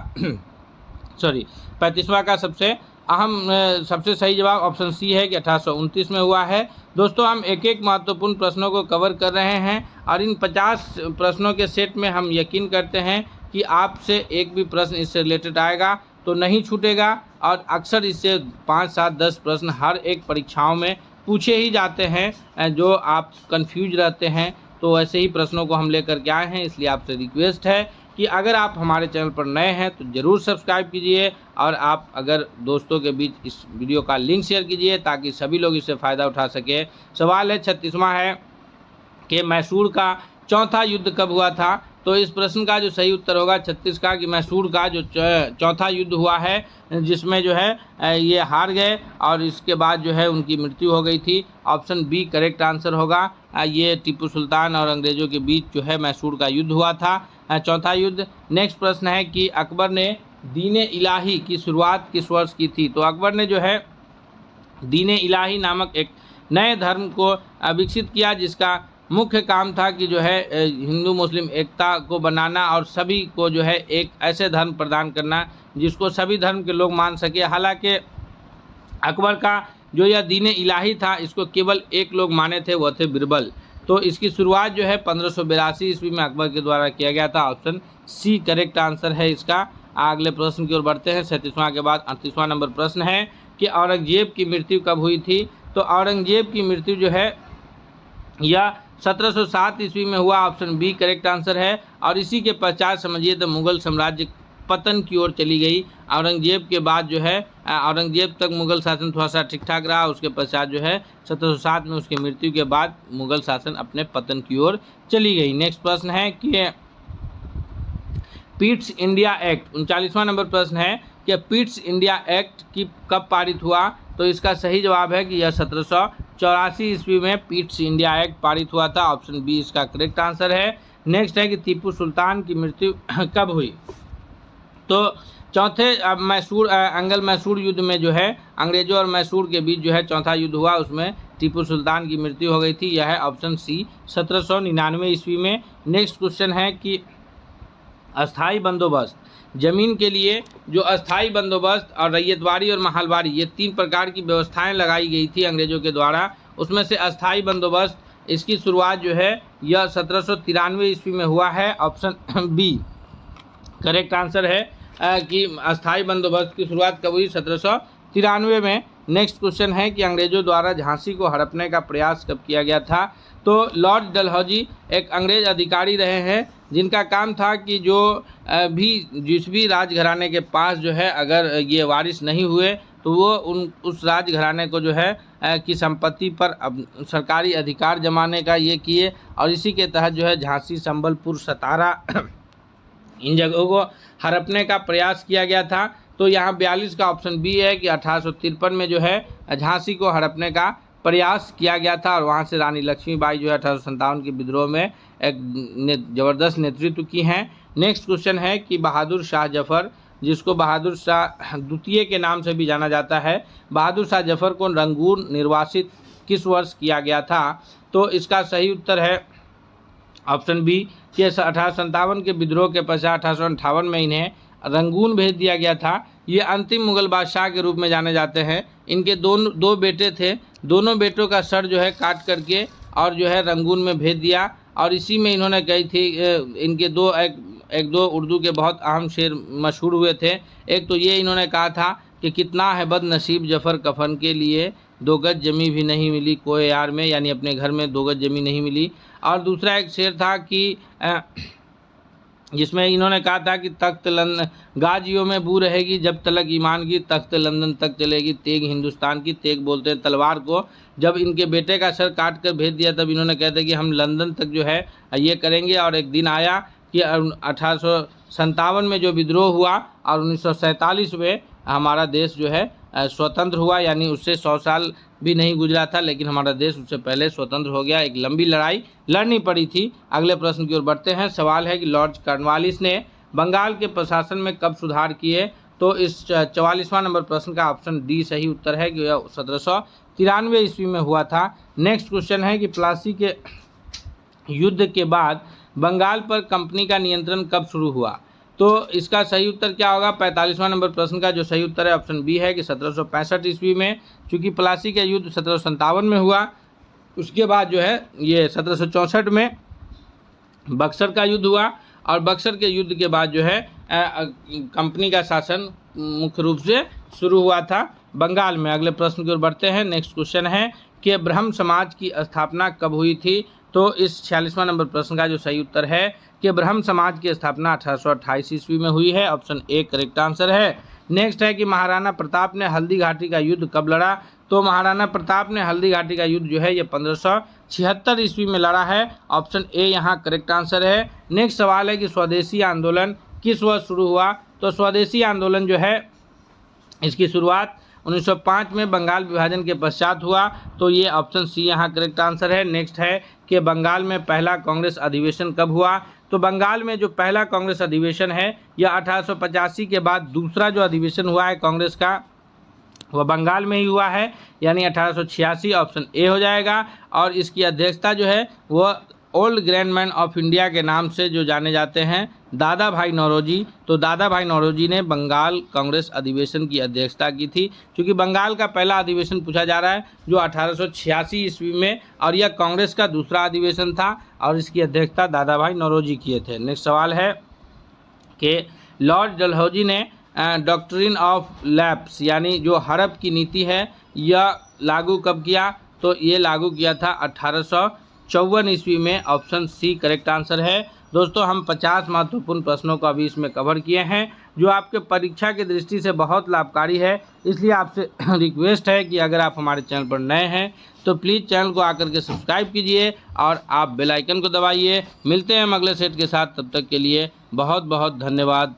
A: 35वां का सबसे सही जवाब ऑप्शन सी है कि 1829 में हुआ है। दोस्तों हम एक एक महत्वपूर्ण प्रश्नों को कवर कर रहे हैं और इन 50 प्रश्नों के सेट में हम यकीन करते हैं कि आपसे एक भी प्रश्न इससे रिलेटेड आएगा तो नहीं छूटेगा। और अक्सर इससे 5, 7, 10 प्रश्न हर एक परीक्षाओं में पूछे ही जाते हैं, जो आप कंफ्यूज रहते हैं। तो ऐसे ही प्रश्नों को हम लेकर के आए हैं, इसलिए आपसे रिक्वेस्ट है कि अगर आप हमारे चैनल पर नए हैं तो ज़रूर सब्सक्राइब कीजिए और आप अगर दोस्तों के बीच इस वीडियो का लिंक शेयर कीजिए ताकि सभी लोग इससे फ़ायदा उठा सके। सवाल है 36वां है कि मैसूर का चौथा युद्ध कब हुआ था? तो इस प्रश्न का जो सही उत्तर होगा 36 का कि मैसूर का जो चौथा युद्ध हुआ है जिसमें जो है ये हार गए और इसके बाद जो है उनकी मृत्यु हो गई थी। ऑप्शन बी करेक्ट आंसर होगा। ये टीपू सुल्तान और अंग्रेज़ों के बीच जो है मैसूर का युद्ध हुआ था, चौथा युद्ध। नेक्स्ट प्रश्न है कि अकबर ने दीन इलाही की शुरुआत किस वर्ष की थी? तो अकबर ने जो है दीन इलाही नामक एक नए धर्म को विकसित किया जिसका मुख्य काम था कि जो है हिंदू मुस्लिम एकता को बनाना और सभी को जो है एक ऐसे धर्म प्रदान करना जिसको सभी धर्म के लोग मान सके। हालांकि अकबर का जो यह दीन इलाही था इसको केवल एक लोग माने थे, वह थे बिरबल। तो इसकी शुरुआत जो है 1582 ईस्वी में अकबर के द्वारा किया गया था। ऑप्शन सी करेक्ट आंसर है इसका। अगले प्रश्न की ओर बढ़ते हैं। 37वां के बाद 38वां नंबर प्रश्न है कि औरंगजेब की मृत्यु कब हुई थी? तो औरंगजेब की मृत्यु जो है यह 1707 ईस्वी में हुआ। ऑप्शन बी करेक्ट आंसर है। और इसी के पश्चात समझिए तो मुगल साम्राज्य पतन की ओर चली गई। औरंगजेब के बाद जो है औरंगजेब तक मुगल शासन थोड़ा सा ठीक ठाक रहा, उसके पश्चात जो है 1707 में उसकी मृत्यु के बाद मुगल शासन अपने पतन की ओर चली गई। नेक्स्ट प्रश्न है कि पिट्स इंडिया एक्ट 39वां नंबर प्रश्न है कि पिट्स इंडिया एक्ट की कब पारित हुआ? तो इसका सही जवाब है कि यह 1784 ईस्वी में पिट्स इंडिया एक्ट पारित हुआ था। ऑप्शन बी इसका करेक्ट आंसर है। नेक्स्ट है कि टीपू सुल्तान की मृत्यु कब हुई? तो चौथे एंगल मैसूर युद्ध में जो है अंग्रेजों और मैसूर के बीच जो है चौथा युद्ध हुआ, उसमें टीपू सुल्तान की मृत्यु हो गई थी। यह है ऑप्शन सी 1799 ईस्वी में। नेक्स्ट क्वेश्चन है कि अस्थाई बंदोबस्त, ज़मीन के लिए जो अस्थाई बंदोबस्त और रैयतवाड़ी और महलवाड़ी ये 3 प्रकार की व्यवस्थाएं लगाई गई थी अंग्रेज़ों के द्वारा, उसमें से अस्थाई बंदोबस्त इसकी शुरुआत जो है यह 1793 ईस्वी में हुआ है। ऑप्शन बी करेक्ट आंसर है कि अस्थाई बंदोबस्त की शुरुआत कब हुई? 1793 में। नेक्स्ट क्वेश्चन है कि अंग्रेज़ों द्वारा झांसी को हड़पने का प्रयास कब किया गया था? तो लॉर्ड डलहौजी एक अंग्रेज़ अधिकारी रहे हैं जिनका काम था कि जिस भी राजघराने के पास जो है अगर ये वारिस नहीं हुए तो वो उस राजघराने को जो है की संपत्ति पर सरकारी अधिकार जमाने का ये किए और इसी के तहत जो है झांसी, संबलपुर, सतारा इन जगहों को हड़पने का प्रयास किया गया था। तो यहाँ 42 का ऑप्शन बी है कि 1853 में जो है झांसी को हड़पने का प्रयास किया गया था और वहाँ से रानी लक्ष्मीबाई जो है 1857 के विद्रोह में एक ज़बरदस्त नेतृत्व की हैं। नेक्स्ट क्वेश्चन है कि बहादुर शाह जफर जिसको बहादुर शाह द्वितीय के नाम से भी जाना जाता है, बहादुर शाह जफर को रंगून निर्वासित किस वर्ष किया गया था? तो इसका सही उत्तर है ऑप्शन बी कि 1857 के विद्रोह के पश्चात 1858 में इन्हें रंगून भेज दिया गया था। ये अंतिम मुगल बादशाह के रूप में जाने जाते हैं। इनके दो बेटे थे, दोनों बेटों का सर जो है काट करके और जो है रंगून में भेज दिया, और इसी में इन्होंने कही थी इनके दो उर्दू के बहुत अहम शेर मशहूर हुए थे। एक तो ये इन्होंने कहा था कि कितना है बदनसीब जफ़र कफन के लिए, 2 गज जमी भी नहीं मिली कोई यार में, यानी अपने घर में 2 गज जमी नहीं मिली। और दूसरा एक शेर था कि जिसमें इन्होंने कहा था कि तख्त लंदन गाजियों में बू रहेगी जब तलक ईमान की, तख्त लंदन तक चलेगी तेग हिंदुस्तान की। तेग बोलते हैं तलवार को। जब इनके बेटे का सर काट कर भेज दिया तब इन्होंने कहते कि हम लंदन तक जो है ये करेंगे। और एक दिन आया कि 1857 में जो विद्रोह हुआ और 1947 में हमारा देश जो है स्वतंत्र हुआ, यानी उससे 100 साल भी नहीं गुजरा था, लेकिन हमारा देश उससे पहले स्वतंत्र हो गया। एक लंबी लड़ाई लड़नी पड़ी थी। अगले प्रश्न की ओर बढ़ते हैं। सवाल है कि लॉर्ड कॉर्नवालिस ने बंगाल के प्रशासन में कब सुधार किए? तो इस 44वां नंबर प्रश्न का ऑप्शन डी सही उत्तर है कि यह 1793 ईस्वी में हुआ था। नेक्स्ट क्वेश्चन है कि प्लासी के युद्ध के बाद बंगाल पर कंपनी का नियंत्रण कब शुरू हुआ? तो इसका सही उत्तर क्या होगा? 45वां नंबर प्रश्न का जो सही उत्तर है ऑप्शन बी है कि 1765 ईस्वी में। चूँकि प्लासी का युद्ध 1757 में हुआ, उसके बाद जो है ये 1764 में बक्सर का युद्ध हुआ, और बक्सर के युद्ध के बाद जो है कंपनी का शासन मुख्य रूप से शुरू हुआ था बंगाल में। अगले प्रश्न की ओर बढ़ते हैं। नेक्स्ट क्वेश्चन है कि ब्रह्म समाज की स्थापना कब हुई थी? तो इस 46वां नंबर प्रश्न का जो सही उत्तर है कि ब्रह्म समाज की स्थापना 1828 ईस्वी में हुई है। ऑप्शन ए करेक्ट आंसर है। नेक्स्ट है कि महाराणा प्रताप ने हल्दी घाटी का युद्ध कब लड़ा? तो महाराणा प्रताप ने हल्दी घाटी का युद्ध जो है ये 1576 ईस्वी में लड़ा है। ऑप्शन ए यहाँ करेक्ट आंसर है। नेक्स्ट सवाल है कि स्वदेशी आंदोलन किस वर्ष शुरू हुआ? तो स्वदेशी आंदोलन जो है इसकी शुरुआत 1905 में बंगाल विभाजन के पश्चात हुआ, तो ये ऑप्शन सी यहाँ करेक्ट आंसर है। नेक्स्ट है कि बंगाल में पहला कांग्रेस अधिवेशन कब हुआ? तो बंगाल में जो पहला कांग्रेस अधिवेशन है यह 1885 के बाद दूसरा जो अधिवेशन हुआ है कांग्रेस का वह बंगाल में ही हुआ है, यानी 1886 ऑप्शन ए हो जाएगा। और इसकी अध्यक्षता जो है वह ओल्ड ग्रैंडमैन ऑफ इंडिया के नाम से जो जाने जाते हैं दादा भाई नौरोजी। तो दादा भाई नौरोजी ने बंगाल कांग्रेस अधिवेशन की अध्यक्षता की थी। क्योंकि बंगाल का पहला अधिवेशन पूछा जा रहा है जो 1886 ईस्वी में, और यह कांग्रेस का दूसरा अधिवेशन था और इसकी अध्यक्षता दादा भाई नौरोजी किए थे। नेक्स्ट सवाल है कि लॉर्ड डलहौजी ने डॉक्ट्रिन ऑफ लैप्स यानी जो हड़प की नीति है यह लागू कब किया? तो ये लागू किया था 1854 ईस्वी में। ऑप्शन सी करेक्ट आंसर है। दोस्तों हम 50 महत्वपूर्ण प्रश्नों को अभी इसमें कवर किए हैं जो आपके परीक्षा की दृष्टि से बहुत लाभकारी है। इसलिए आपसे रिक्वेस्ट है कि अगर आप हमारे चैनल पर नए हैं तो प्लीज़ चैनल को आकर के सब्सक्राइब कीजिए और आप बेल आइकन को दबाइए। मिलते हैं हम अगले सेट के साथ, तब तक के लिए बहुत बहुत धन्यवाद।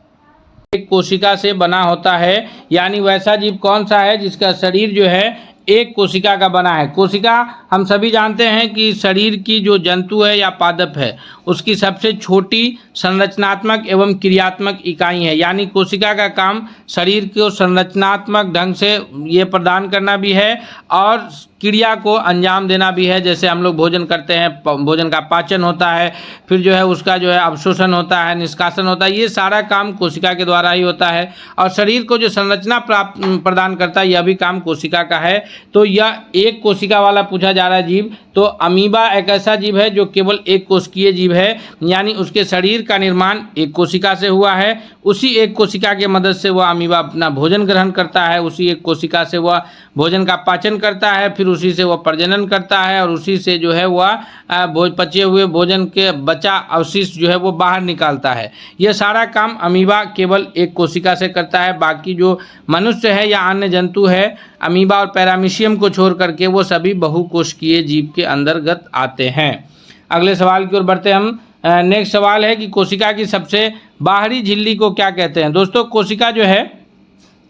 A: एक कोशिका से बना होता है, यानी वैसा जीव कौन सा है जिसका शरीर जो है एक कोशिका का बना है? कोशिका हम सभी जानते हैं कि शरीर की जो जंतु है या पादप है उसकी सबसे छोटी संरचनात्मक एवं क्रियात्मक इकाई है। यानी कोशिका का काम शरीर को संरचनात्मक ढंग से ये प्रदान करना भी है और क्रिया को अंजाम देना भी है। जैसे हम लोग भोजन करते हैं, भोजन का पाचन होता है, फिर जो है उसका जो है अवशोषण होता है, निष्कासन होता है, ये सारा काम कोशिका के द्वारा ही होता है। और शरीर को जो संरचना प्रदान करता है यह भी काम कोशिका का है। तो यह एक कोशिका वाला पूछा जा रहा है जीव। तो अमीबा एक ऐसा जीव है जो केवल एक कोशिकीय जीव है, यानी उसके शरीर का निर्माण एक कोशिका से हुआ है। उसी एक कोशिका की मदद से वह अमीबा अपना भोजन ग्रहण करता है, उसी एक कोशिका से वह भोजन का पाचन करता है, फिर उसी से वह प्रजनन करता है और उसी से जो है वह पचे हुए भोजन के बचा अवशिष्ट जो है वो बाहर निकालता है। यह सारा काम अमीबा केवल एक कोशिका से करता है। बाकी जो मनुष्य है या अन्य जंतु है अमीबा और पैरामीशियम को छोड़ करके वो सभी बहुकोशिकीय जीव के अंतर्गत आते हैं। अगले सवाल की ओर बढ़ते हम। नेक्स्ट सवाल है कि कोशिका की सबसे बाहरी झिल्ली को क्या कहते हैं? दोस्तों कोशिका जो है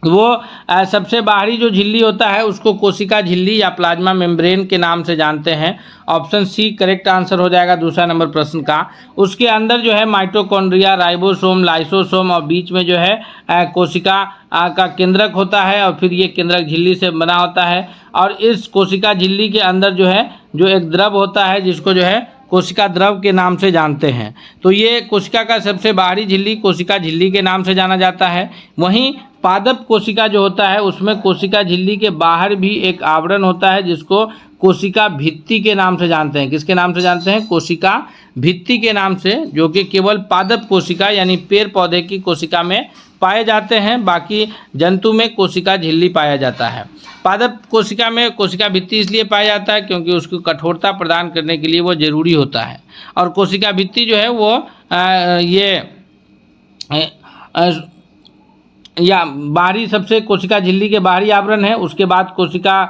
A: वो सबसे बाहरी जो झिल्ली होता है उसको कोशिका झिल्ली या प्लाज्मा मेम्ब्रेन के नाम से जानते हैं। ऑप्शन सी करेक्ट आंसर हो जाएगा दूसरा नंबर प्रश्न का। उसके अंदर जो है माइटोकॉन्ड्रिया, राइबोसोम, लाइसोसोम और बीच में जो है कोशिका का केंद्रक होता है और फिर ये केंद्रक झिल्ली से बना होता है। और इस कोशिका झिल्ली के अंदर जो है जो एक द्रव होता है जिसको जो है कोशिका द्रव के नाम से जानते हैं। तो ये कोशिका का सबसे बाहरी झिल्ली कोशिका झिल्ली के नाम से जाना जाता है। वहीं पादप कोशिका जो होता है उसमें कोशिका झिल्ली के बाहर भी एक आवरण होता है जिसको कोशिका भित्ति के नाम से जानते हैं। किसके नाम से जानते हैं? कोशिका भित्ति के नाम से, जो कि केवल पादप कोशिका यानी पेड़ पौधे की कोशिका में पाए जाते हैं, बाकी जंतु में कोशिका झिल्ली पाया जाता है। पादप कोशिका में कोशिका भित्ति इसलिए पाया जाता है क्योंकि उसको कठोरता प्रदान करने के लिए वो जरूरी होता है। और कोशिका भित्ति जो है वो या बाहरी सबसे कोशिका झिल्ली के बाहरी आवरण है। उसके बाद कोशिका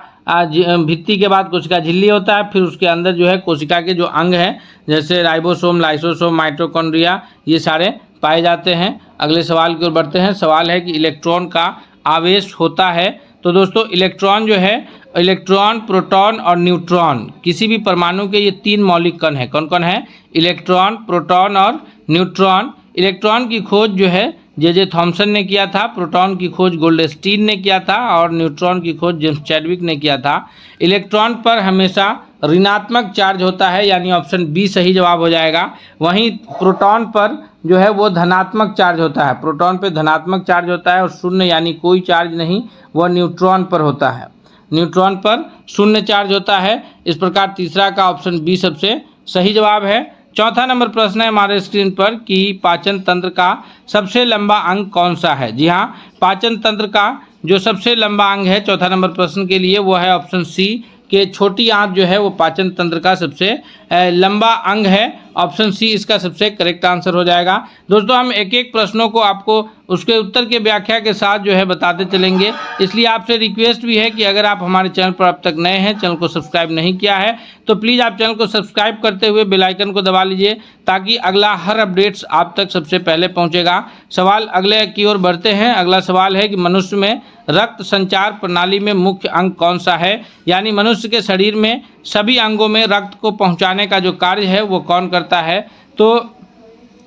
A: भित्ति के बाद कोशिका झिल्ली होता है। फिर उसके अंदर जो है कोशिका के जो अंग हैं जैसे राइबोसोम, लाइसोसोम, माइटोकॉन्ड्रिया ये सारे पाए जाते हैं। अगले सवाल की ओर बढ़ते हैं। सवाल है कि इलेक्ट्रॉन का आवेश होता है। तो दोस्तों इलेक्ट्रॉन जो है, इलेक्ट्रॉन, प्रोटॉन और न्यूट्रॉन, किसी भी परमाणु के ये तीन मौलिक कण हैं। कौन कौन है? इलेक्ट्रॉन, प्रोटॉन और न्यूट्रॉन। इलेक्ट्रॉन की खोज जो है जे थॉमसन ने किया था, प्रोटॉन की खोज गोल्डस्टीन ने किया था और न्यूट्रॉन की खोज जेम्स चैडविक ने किया था। इलेक्ट्रॉन पर हमेशा ऋणात्मक चार्ज होता है यानी ऑप्शन बी सही जवाब हो जाएगा। वहीं प्रोटॉन पर जो है वो धनात्मक चार्ज होता है। प्रोटॉन पर धनात्मक चार्ज होता है और शून्य यानी कोई चार्ज नहीं वह न्यूट्रॉन पर होता है। न्यूट्रॉन पर शून्य चार्ज होता है। इस प्रकार तीसरा का ऑप्शन बी सबसे सही जवाब है। चौथा नंबर प्रश्न है हमारे स्क्रीन पर कि पाचन तंत्र का सबसे लंबा अंग कौन सा है? जी हाँ, पाचन तंत्र का जो सबसे लंबा अंग है चौथा नंबर प्रश्न के लिए वो है ऑप्शन सी के छोटी आंत जो है वो पाचन तंत्र का सबसे लंबा अंग है। ऑप्शन सी इसका सबसे करेक्ट आंसर हो जाएगा। दोस्तों हम एक एक प्रश्नों को आपको उसके उत्तर के व्याख्या के साथ जो है बताते चलेंगे, इसलिए आपसे रिक्वेस्ट भी है कि अगर आप हमारे चैनल पर अब तक नए हैं, चैनल को सब्सक्राइब नहीं किया है तो प्लीज़ आप चैनल को सब्सक्राइब करते हुए बेल आइकन को दबा लीजिए ताकि अगला हर अपडेट्स आप तक सबसे पहले पहुंचेगा। सवाल अगले की ओर बढ़ते हैं। अगला सवाल है कि मनुष्य में रक्त संचार प्रणाली में मुख्य अंग कौन सा है? यानी मनुष्य के शरीर में सभी अंगों में रक्त को पहुंचाने का जो कार्य है वो कौन करता है? तो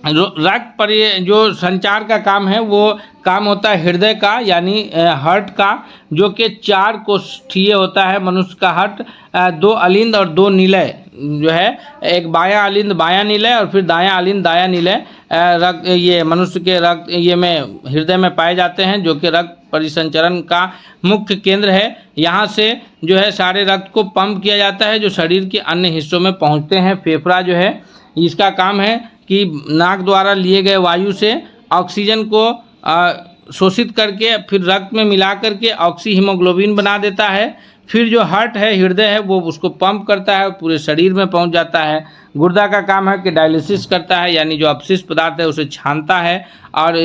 A: रक्त पर जो संचार का काम है वो काम होता है हृदय का यानी हार्ट का, जो कि 4 कोष्ठीय होता है। मनुष्य का हार्ट 2 अलिंद और 2 निलय जो है, एक बायां अलिंद बायां निलय और फिर दायां अलिंद दायां निलय रक्त ये मनुष्य के रक्त ये में हृदय में पाए जाते हैं, जो कि रक्त परिसंचरण का मुख्य केंद्र है। यहाँ से जो है सारे रक्त को पंप किया जाता है जो शरीर के अन्य हिस्सों में पहुँचते हैं। फेफड़ा जो है इसका काम है कि नाक द्वारा लिए गए वायु से ऑक्सीजन को शोषित करके फिर रक्त में मिला करके ऑक्सी हीमोग्लोबिन बना देता है। फिर जो हार्ट है, हृदय है, वो उसको पंप करता है, पूरे शरीर में पहुंच जाता है। गुर्दा का काम है कि डायलिसिस करता है यानी जो अपशिष्ट पदार्थ है उसे छानता है। और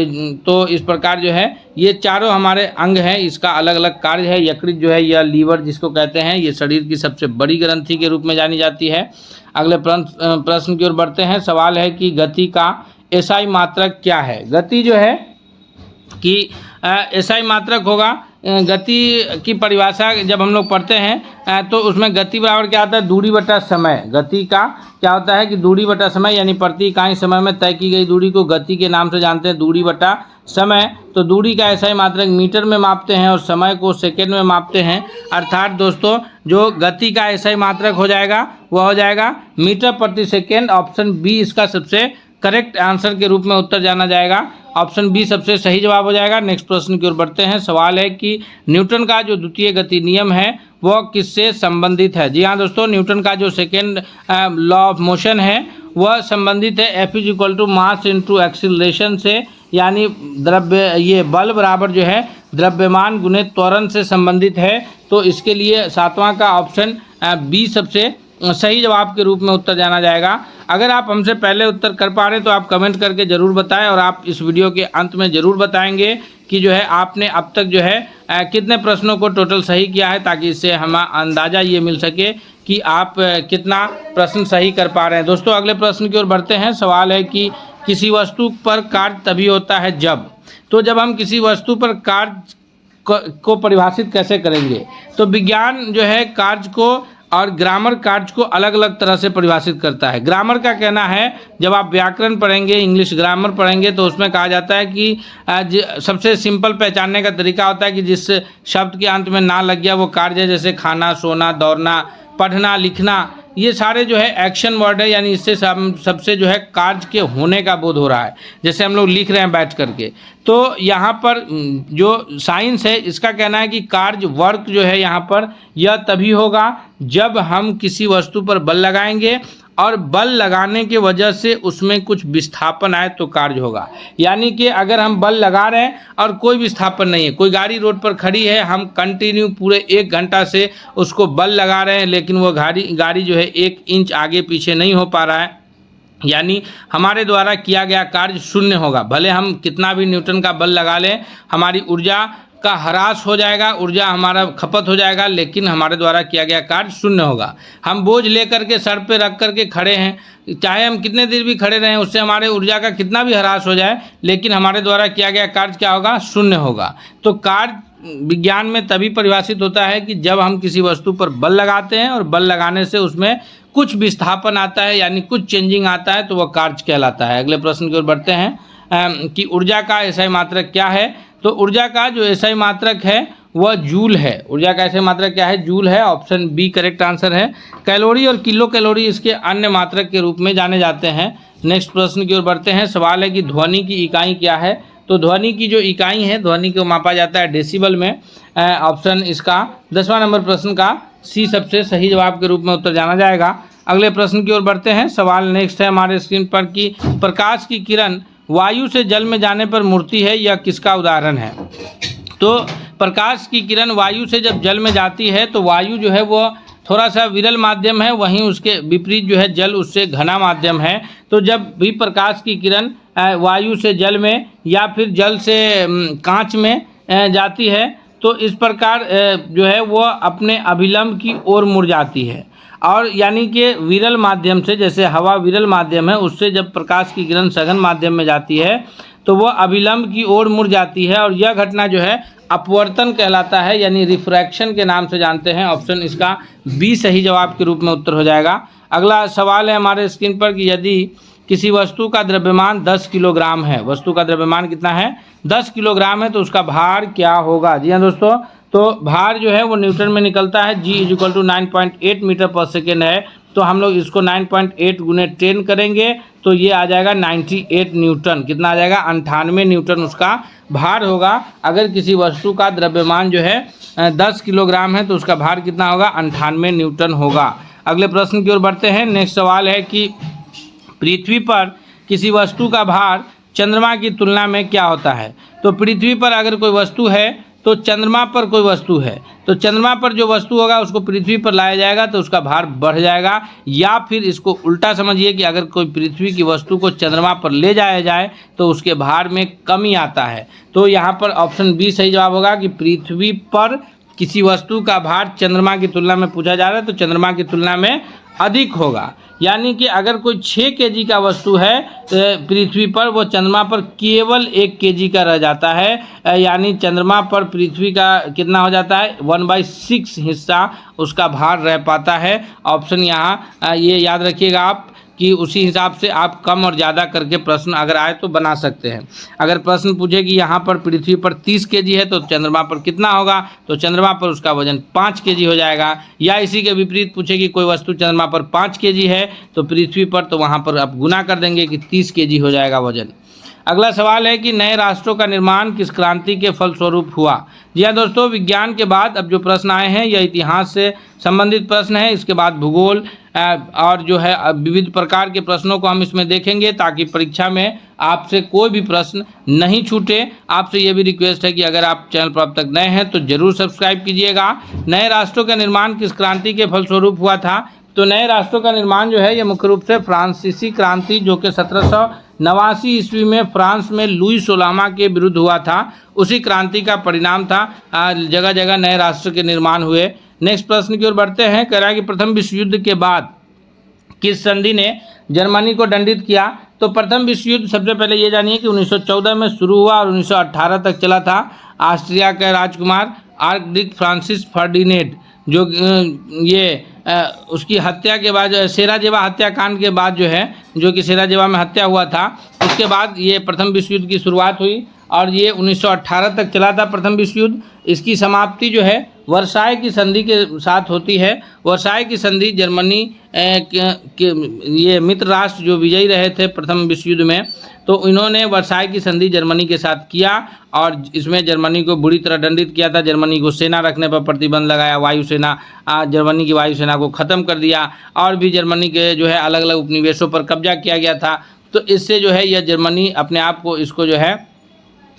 A: तो इस प्रकार जो है ये चारों हमारे अंग हैं, इसका अलग अलग कार्य है। यकृत जो है या लीवर जिसको कहते हैं, ये शरीर की सबसे बड़ी ग्रंथि के रूप में जानी जाती है। अगले प्रश्न की ओर बढ़ते हैं। सवाल है कि गति का एसआई मात्रक क्या है? गति जो है कि एसआई मात्रक होगा, गति की परिभाषा जब हम लोग पढ़ते हैं तो उसमें गति बराबर क्या आता है? दूरी बटा समय। गति का क्या होता है कि दूरी बटा समय यानी प्रति इकाई समय में तय की गई दूरी को गति के नाम से जानते हैं, दूरी बटा समय। तो दूरी का एसआई मात्रक मीटर में मापते हैं और समय को सेकेंड में मापते हैं। अर्थात दोस्तों जो गति का एसआई मात्रक हो जाएगा वह हो जाएगा मीटर प्रति सेकेंड। ऑप्शन बी इसका सबसे करेक्ट आंसर के रूप में उत्तर जाना जाएगा। ऑप्शन बी सबसे सही जवाब हो जाएगा। नेक्स्ट प्रश्न की ओर बढ़ते हैं। सवाल है कि न्यूटन का जो द्वितीय गति नियम है वह किससे संबंधित है? जी हाँ दोस्तों, न्यूटन का जो सेकेंड लॉ ऑफ मोशन है वह संबंधित है F is equal to mass into acceleration से, यानी द्रव्य ये बल बराबर जो है द्रव्यमान गुणित त्वरण से संबंधित है। तो इसके लिए सातवां का ऑप्शन बी सबसे सही जवाब के रूप में उत्तर जाना जाएगा। अगर आप हमसे पहले उत्तर कर पा रहे हैं तो आप कमेंट करके ज़रूर बताएं और आप इस वीडियो के अंत में ज़रूर बताएंगे कि जो है आपने अब तक जो है कितने प्रश्नों को टोटल सही किया है, ताकि इससे हमें अंदाज़ा ये मिल सके कि आप कितना प्रश्न सही कर पा रहे हैं। दोस्तों अगले प्रश्न की ओर बढ़ते हैं। सवाल है कि किसी वस्तु पर कार्य तभी होता है जब, तो जब हम किसी वस्तु पर कार्य को परिभाषित कैसे करेंगे। तो विज्ञान जो है कार्य को और ग्रामर कार्य को अलग अलग तरह से परिभाषित करता है। ग्रामर का कहना है, जब आप व्याकरण पढ़ेंगे, इंग्लिश ग्रामर पढ़ेंगे, तो उसमें कहा जाता है कि सबसे सिंपल पहचानने का तरीका होता है कि जिस शब्द के अंत में ना लग गया वो कार्य है, जैसे खाना, सोना, दौड़ना, पढ़ना, लिखना, ये सारे जो है एक्शन वर्ड है, यानी इससे सबसे जो है कार्य के होने का बोध हो रहा है। जैसे हम लोग लिख रहे हैं बैठ करके, तो यहाँ पर जो साइंस है इसका कहना है कि कार्य वर्क जो है यहाँ पर यह तभी होगा जब हम किसी वस्तु पर बल लगाएंगे और बल लगाने के वजह से उसमें कुछ विस्थापन आए तो कार्य होगा। यानी कि अगर हम बल लगा रहे हैं और कोई विस्थापन नहीं है, कोई गाड़ी रोड पर खड़ी है, हम कंटिन्यू पूरे 1 घंटा से उसको बल लगा रहे हैं, लेकिन वो गाड़ी जो है 1 इंच आगे पीछे नहीं हो पा रहा है, यानी हमारे द्वारा किया गया कार्य शून्य होगा। भले हम कितना भी न्यूटन का बल लगा लें, हमारी ऊर्जा का ह्रास हो जाएगा, ऊर्जा हमारा खपत हो जाएगा, लेकिन हमारे द्वारा किया गया कार्य शून्य होगा। हम बोझ लेकर के सर पे रख करके खड़े हैं, चाहे हम कितने देर भी खड़े रहें, उससे हमारे ऊर्जा का कितना भी ह्रास हो जाए, लेकिन हमारे द्वारा किया गया कार्य क्या होगा, शून्य होगा। तो कार्य विज्ञान में तभी परिभाषित होता है कि जब हम किसी वस्तु पर बल लगाते हैं और बल लगाने से उसमें कुछ विस्थापन आता है, यानी कुछ चेंजिंग आता है, तो वह कार्य कहलाता है। अगले प्रश्न की ओर बढ़ते हैं कि ऊर्जा का एसआई मात्रक क्या है। तो ऊर्जा का जो एसआई मात्रक है वह जूल है। ऊर्जा का एसआई मात्रक क्या है, जूल है। ऑप्शन बी करेक्ट आंसर है। कैलोरी और किलो कैलोरी इसके अन्य मात्रक के रूप में जाने जाते हैं। नेक्स्ट प्रश्न की ओर बढ़ते हैं। सवाल है कि ध्वनि की इकाई क्या है। तो ध्वनि की जो इकाई है, ध्वनि को मापा जाता है डेसिबल में। ऑप्शन इसका 10वां नंबर प्रश्न का सी सबसे सही जवाब के रूप में उत्तर जाना जाएगा। अगले प्रश्न की ओर बढ़ते हैं। सवाल नेक्स्ट है हमारे स्क्रीन पर कि प्रकाश की किरण वायु से जल में जाने पर मुड़ती है, यह किसका उदाहरण है। तो प्रकाश की किरण वायु से जब जल में जाती है तो वायु जो है वो थोड़ा सा विरल माध्यम है, वहीं उसके विपरीत जो है जल उससे घना माध्यम है। तो जब भी प्रकाश की किरण वायु से जल में या फिर जल से कांच में जाती है तो इस प्रकार जो है वो अपने अभिलंब की ओर मुड़ जाती है। और यानी कि विरल माध्यम से, जैसे हवा विरल माध्यम है, उससे जब प्रकाश की किरण सघन माध्यम में जाती है तो वह अभिलंब की ओर मुड़ जाती है, और यह घटना जो है अपवर्तन कहलाता है, यानी रिफ्रैक्शन के नाम से जानते हैं। ऑप्शन इसका बी सही जवाब के रूप में उत्तर हो जाएगा। अगला सवाल है हमारे स्क्रीन पर कि यदि किसी वस्तु का द्रव्यमान 10 किलोग्राम है, वस्तु का द्रव्यमान कितना है, 10 किलोग्राम है, तो उसका भार क्या होगा। जी हाँ दोस्तों, तो भार जो है वो न्यूटन में निकलता है। G = 9.8 मीटर पर सेकेंड है, तो हम लोग इसको 9.8 × 10 करेंगे तो ये आ जाएगा 98 न्यूटन। कितना आ जाएगा, 98 न्यूटन उसका भार होगा। अगर किसी वस्तु का द्रव्यमान जो है 10 किलोग्राम है तो उसका भार कितना होगा, 98 न्यूटन होगा। अगले प्रश्न की ओर बढ़ते हैं। नेक्स्ट सवाल है कि पृथ्वी पर किसी वस्तु का भार चंद्रमा की तुलना में क्या होता है। तो पृथ्वी पर अगर कोई वस्तु है तो चंद्रमा पर कोई वस्तु है, तो चंद्रमा पर जो वस्तु होगा उसको पृथ्वी पर लाया जाएगा तो उसका भार बढ़ जाएगा। या फिर इसको उल्टा समझिए कि अगर कोई पृथ्वी की वस्तु को चंद्रमा पर ले जाया जाए तो उसके भार में कमी आता है। तो यहाँ पर ऑप्शन बी सही जवाब होगा कि पृथ्वी पर किसी वस्तु का भार चंद्रमा की तुलना में पूछा जा रहा है तो चंद्रमा की तुलना में अधिक होगा। यानी कि अगर कोई 6 kg का वस्तु है पृथ्वी पर, वो चंद्रमा पर केवल 1 kg का रह जाता है। यानी चंद्रमा पर पृथ्वी का कितना हो जाता है, 1/6 हिस्सा उसका भार रह पाता है। ऑप्शन यहाँ ये याद रखिएगा आप कि उसी हिसाब से आप कम और ज़्यादा करके प्रश्न अगर आए तो बना सकते हैं। अगर प्रश्न पूछे कि यहाँ पर पृथ्वी पर 30 kg है तो चंद्रमा पर कितना होगा, तो चंद्रमा पर उसका वजन 5 kg हो जाएगा। या इसी के विपरीत पूछे कि कोई वस्तु चंद्रमा पर 5 kg है तो पृथ्वी पर, तो वहाँ पर आप गुना कर देंगे कि 30 kg हो जाएगा वजन। अगला सवाल है कि नए राष्ट्रों का निर्माण किस क्रांति के फलस्वरूप हुआ। जी हाँ दोस्तों, विज्ञान के बाद अब जो प्रश्न आए हैं यह इतिहास से संबंधित प्रश्न है। इसके बाद भूगोल और जो है विविध प्रकार के प्रश्नों को हम इसमें देखेंगे ताकि परीक्षा में आपसे कोई भी प्रश्न नहीं छूटे। आपसे ये भी रिक्वेस्ट है कि अगर आप चैनल पर अब तक नए हैं तो जरूर सब्सक्राइब कीजिएगा। नए राष्ट्रों का निर्माण किस क्रांति के फलस्वरूप हुआ था। तो नए राष्ट्रों का निर्माण जो है ये मुख्य रूप से फ्रांसीसी क्रांति, जो कि 1789 ईस्वी में फ्रांस में लुई 16वां के विरुद्ध हुआ था, उसी क्रांति का परिणाम था। जगह जगह नए राष्ट्र के निर्माण हुए। नेक्स्ट प्रश्न की ओर बढ़ते हैं। कह रहा है कि प्रथम विश्व युद्ध के बाद किस संधि ने जर्मनी को दंडित किया। तो तो प्रथम विश्व युद्ध सबसे पहले ये जानिए कि 1914 में शुरू हुआ और 1918 तक चला था। ऑस्ट्रिया के राजकुमार आर्कडिक फ्रांसिस फर्डिनेंड जो उसकी हत्या के बाद सेराजेवा हत्याकांड के बाद जो है, जो कि सेराजेवा में हत्या हुआ था, उसके बाद ये प्रथम विश्व युद्ध की शुरुआत हुई और ये 1918 तक चला था प्रथम विश्व युद्ध। इसकी समाप्ति जो है वर्साय की संधि के साथ होती है। वर्साय की संधि जर्मनी के ये मित्र राष्ट्र जो विजयी रहे थे प्रथम विश्व युद्ध में, तो इन्होंने वर्साय की संधि जर्मनी के साथ किया और इसमें जर्मनी को बुरी तरह दंडित किया था। जर्मनी को सेना रखने पर प्रतिबंध लगाया, वायुसेना जर्मनी की वायुसेना को ख़त्म कर दिया और भी जर्मनी के जो है अलग अलग उपनिवेशों पर कब्जा किया गया था। तो इससे जो है यह जर्मनी अपने आप को इसको जो है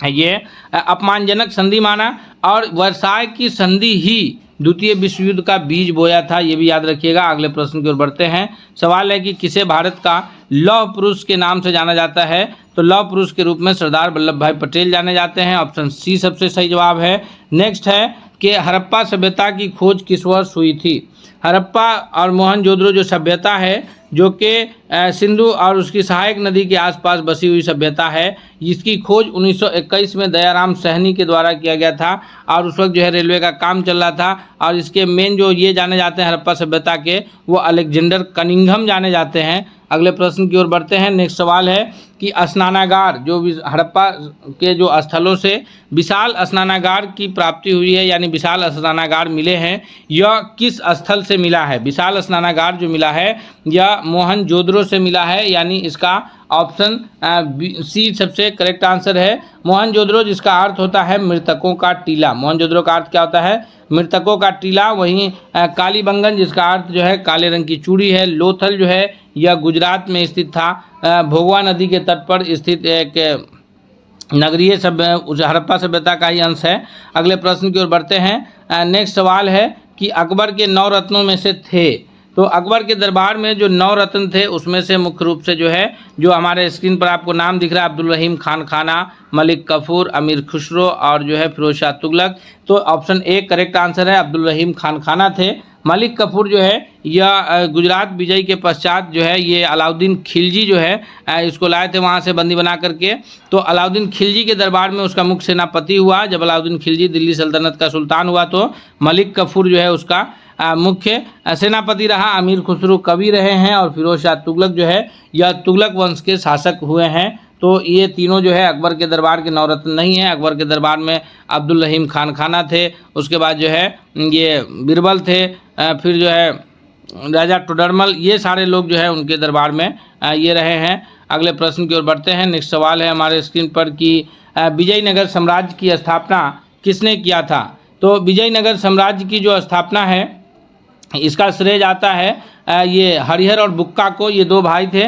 A: ये अपमानजनक संधि माना और वर्साय की संधि ही द्वितीय विश्व युद्ध का बीज बोया था, ये भी याद रखिएगा। अगले प्रश्न की ओर बढ़ते हैं। सवाल है कि किसे भारत का लौह पुरुष के नाम से जाना जाता है? तो लौह पुरुष के रूप में सरदार वल्लभ भाई पटेल जाने जाते हैं। ऑप्शन सी सबसे सही जवाब है। नेक्स्ट है कि हड़प्पा सभ्यता की खोज किस वर्ष हुई थी? हड़प्पा और मोहनजोदड़ो जो सभ्यता है, जो कि सिंधु और उसकी सहायक नदी के आसपास बसी हुई सभ्यता है, जिसकी खोज 1921 में दयाराम सहनी के द्वारा किया गया था और उस वक्त जो है रेलवे का काम चल रहा था और इसके मेन जो ये जाने जाते हैं हड़प्पा सभ्यता के, वो अलेक्जेंडर कनिंघम जाने जाते हैं। अगले प्रश्न की ओर बढ़ते हैं। नेक्स्ट सवाल है कि स्नानागार जो हड़प्पा के जो स्थलों से विशाल स्नानागार की प्राप्ति हुई है, यानी विशाल स्नानागार मिले हैं, यह किस स्थल से मिला है? विशाल स्नानागार जो मिला है यह मोहनजोदड़ो से मिला है, यानी इसका ऑप्शन सी सबसे करेक्ट आंसर है। मोहनजोदड़ो जिसका अर्थ होता है मृतकों का टीला। मोहनजोदड़ो का अर्थ क्या होता है? मृतकों का टीला। वहीं कालीबंगन जिसका अर्थ जो है काले रंग की चूड़ी है। लोथल जो है यह गुजरात में स्थित था। भोगवा नदी के तट पर स्थित एक नगरीय सभ्य हड़प्पा सभ्यता का ही अंश है। अगले प्रश्न की ओर बढ़ते हैं। नेक्स्ट सवाल है कि अकबर के 9 रत्नों में से थे, तो अकबर के दरबार में जो 9 रत्न थे उसमें से मुख्य रूप से जो है, जो हमारे स्क्रीन पर आपको नाम दिख रहा है, अब्दुल रहीम खान खाना, मलिक कफूर, अमीर खुसरो और जो है फिरोज शाह तुगलक। तो ऑप्शन ए करेक्ट आंसर है, अब्दुल रहीम खान खाना थे। मलिक कफूर जो है यह गुजरात विजय के पश्चात जो है ये अलाउद्दीन खिलजी जो है इसको लाए थे वहाँ से बंदी बना करके। तो अलाउद्दीन खिलजी के दरबार में उसका मुख्य सेनापति हुआ। जब अलाउद्दीन खिलजी दिल्ली सल्तनत का सुल्तान हुआ तो मलिक कफूर जो है उसका मुख्य सेनापति रहा। अमीर खुसरो कवि रहे हैं और फिरोज शाह तुगलक जो है यह तुगलक वंश के शासक हुए हैं। तो ये तीनों जो है अकबर के दरबार के 9 रत्न नहीं है। अकबर के दरबार में अब्दुल रहीम खान खाना थे, उसके बाद जो है ये बीरबल थे, फिर जो है राजा टोडरमल, ये सारे लोग जो है उनके दरबार में ये रहे हैं। अगले प्रश्न की ओर बढ़ते हैं। नेक्स्ट सवाल है हमारे स्क्रीन पर कि विजयनगर साम्राज्य की स्थापना किसने किया था? तो विजयनगर साम्राज्य की जो स्थापना है इसका श्रेय जाता है ये हरिहर और बुक्का को। ये 2 भाई थे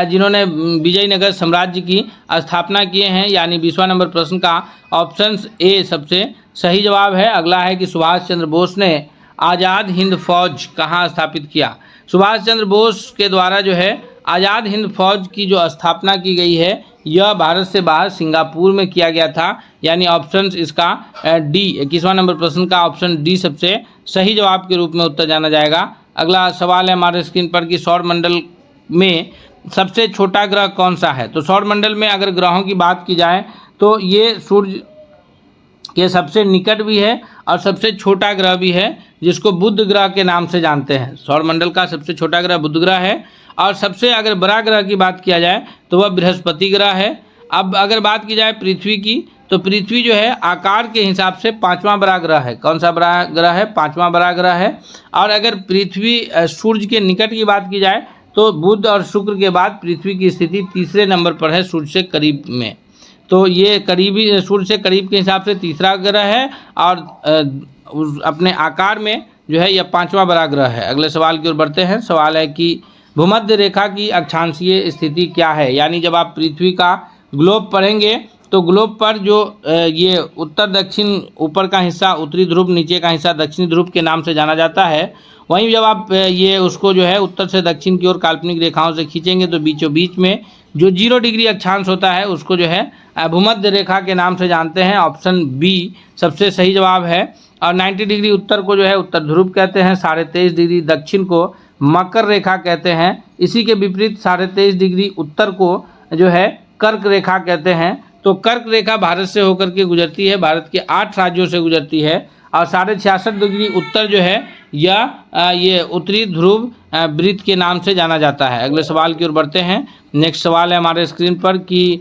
A: जिन्होंने विजयनगर साम्राज्य की स्थापना किए हैं, यानी 20वां नंबर प्रश्न का ऑप्शन ए सबसे सही जवाब है। अगला है कि सुभाष चंद्र बोस ने आज़ाद हिंद फौज कहाँ स्थापित किया? सुभाष चंद्र बोस के द्वारा जो है आज़ाद हिंद फौज की जो स्थापना की गई है यह भारत से बाहर सिंगापुर में किया गया था, यानी ऑप्शन इसका डी 21वां नंबर प्रश्न का ऑप्शन डी सबसे सही जवाब के रूप में उत्तर जाना जाएगा। अगला सवाल है हमारे स्क्रीन पर कि सौर मंडल में सबसे छोटा ग्रह कौन सा है? तो सौर मंडल में अगर ग्रहों की बात की जाए तो ये सूर्य के सबसे निकट भी है और सबसे छोटा ग्रह भी है, जिसको बुध ग्रह के नाम से जानते हैं। सौर मंडल का सबसे छोटा ग्रह बुध ग्रह है और सबसे अगर बड़ा ग्रह की बात किया जाए तो वह बृहस्पति ग्रह है। अब अगर बात की जाए पृथ्वी की, तो पृथ्वी जो है आकार के हिसाब से 5वां बड़ा ग्रह है। कौन सा बड़ा ग्रह है? 5वां बड़ा ग्रह है। और अगर पृथ्वी सूर्य के निकट की बात की जाए तो बुध और शुक्र के बाद पृथ्वी की स्थिति 3रे नंबर पर है सूर्य से करीब में। तो ये करीबी सूर्य से करीब के हिसाब से 3रा ग्रह है और अपने आकार में जो है यह 5वां बड़ा ग्रह है। अगले सवाल की ओर बढ़ते हैं। सवाल है कि भूमध्य रेखा की अक्षांशीय स्थिति क्या है? यानी जब आप पृथ्वी का ग्लोब पढ़ेंगे तो ग्लोब पर जो ये उत्तर दक्षिण ऊपर का हिस्सा उत्तरी ध्रुव, नीचे का हिस्सा दक्षिणी ध्रुव के नाम से जाना जाता है। वहीं जब आप ये उसको जो है उत्तर से दक्षिण की ओर काल्पनिक रेखाओं से खींचेंगे तो बीचों बीच में जो 0 डिग्री अक्षांश होता है उसको जो है भूमध्य रेखा के नाम से जानते हैं। ऑप्शन बी सबसे सही जवाब है। और 90 डिग्री उत्तर को जो है उत्तर ध्रुव कहते हैं, 23.5 डिग्री दक्षिण को मकर रेखा कहते हैं। इसी के विपरीत 23.5 डिग्री उत्तर को जो है कर्क रेखा कहते हैं। तो कर्क रेखा भारत से होकर के गुजरती है, भारत के 8 राज्यों से गुजरती है और 66.5 डिग्री उत्तर जो है या ये उत्तरी ध्रुव वृत्त के नाम से जाना जाता है। अगले सवाल की ओर बढ़ते हैं। नेक्स्ट सवाल है हमारे स्क्रीन पर कि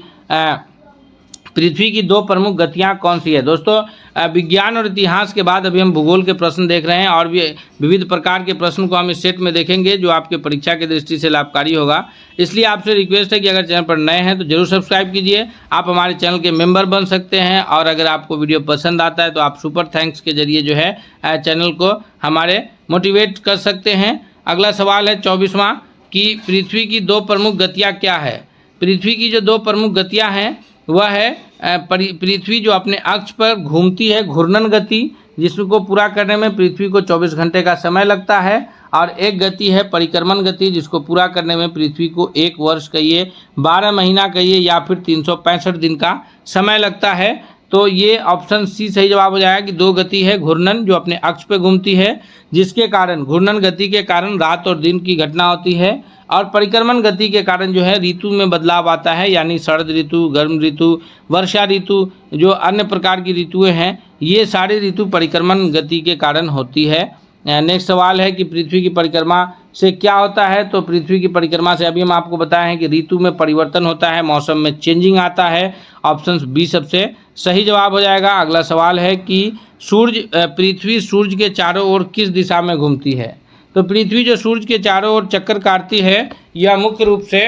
A: पृथ्वी की 2 प्रमुख गतियां कौन सी है। दोस्तों विज्ञान और इतिहास के बाद अभी हम भूगोल के प्रश्न देख रहे हैं और भी विविध प्रकार के प्रश्न को हम इस सेट में देखेंगे जो आपके परीक्षा की दृष्टि से लाभकारी होगा। इसलिए आपसे रिक्वेस्ट है कि अगर चैनल पर नए हैं तो जरूर सब्सक्राइब कीजिए। आप हमारे चैनल के मेंबर बन सकते हैं और अगर आपको वीडियो पसंद आता है तो आप सुपर थैंक्स के जरिए जो है चैनल को हमारे मोटिवेट कर सकते हैं। अगला सवाल है 24वां कि पृथ्वी की 2 प्रमुख गतियाँ क्या है। पृथ्वी की जो 2 प्रमुख गतियाँ हैं वह है पृथ्वी जो अपने अक्ष पर घूमती है घूर्णन गति, जिसको पूरा करने में पृथ्वी को 24 घंटे का समय लगता है, और एक गति है परिक्रमण गति जिसको पूरा करने में पृथ्वी को 1 वर्ष कहिए, 12 महीना कहिए या फिर 365 दिन का समय लगता है। तो ये ऑप्शन सी सही जवाब हो जाएगा कि 2 गति है घूर्णन जो अपने अक्ष पर घूमती है, जिसके कारण घूर्णन गति के कारण रात और दिन की घटना होती है, और परिक्रमण गति के कारण जो है ऋतु में बदलाव आता है, यानी शरद ऋतु, गर्म ऋतु, वर्षा ऋतु, जो अन्य प्रकार की ऋतुएं हैं ये सारी ऋतु परिक्रमण गति के कारण होती है। नेक्स्ट सवाल है कि पृथ्वी की परिक्रमा से क्या होता है। तो पृथ्वी की परिक्रमा से अभी हम आपको बताए हैं कि ऋतु में परिवर्तन होता है, मौसम में चेंजिंग आता है। ऑप्शन बी सबसे सही जवाब हो जाएगा। अगला सवाल है कि पृथ्वी सूर्य के चारों ओर किस दिशा में घूमती है। तो पृथ्वी जो सूर्य के चारों ओर चक्कर काटती है यह मुख्य रूप से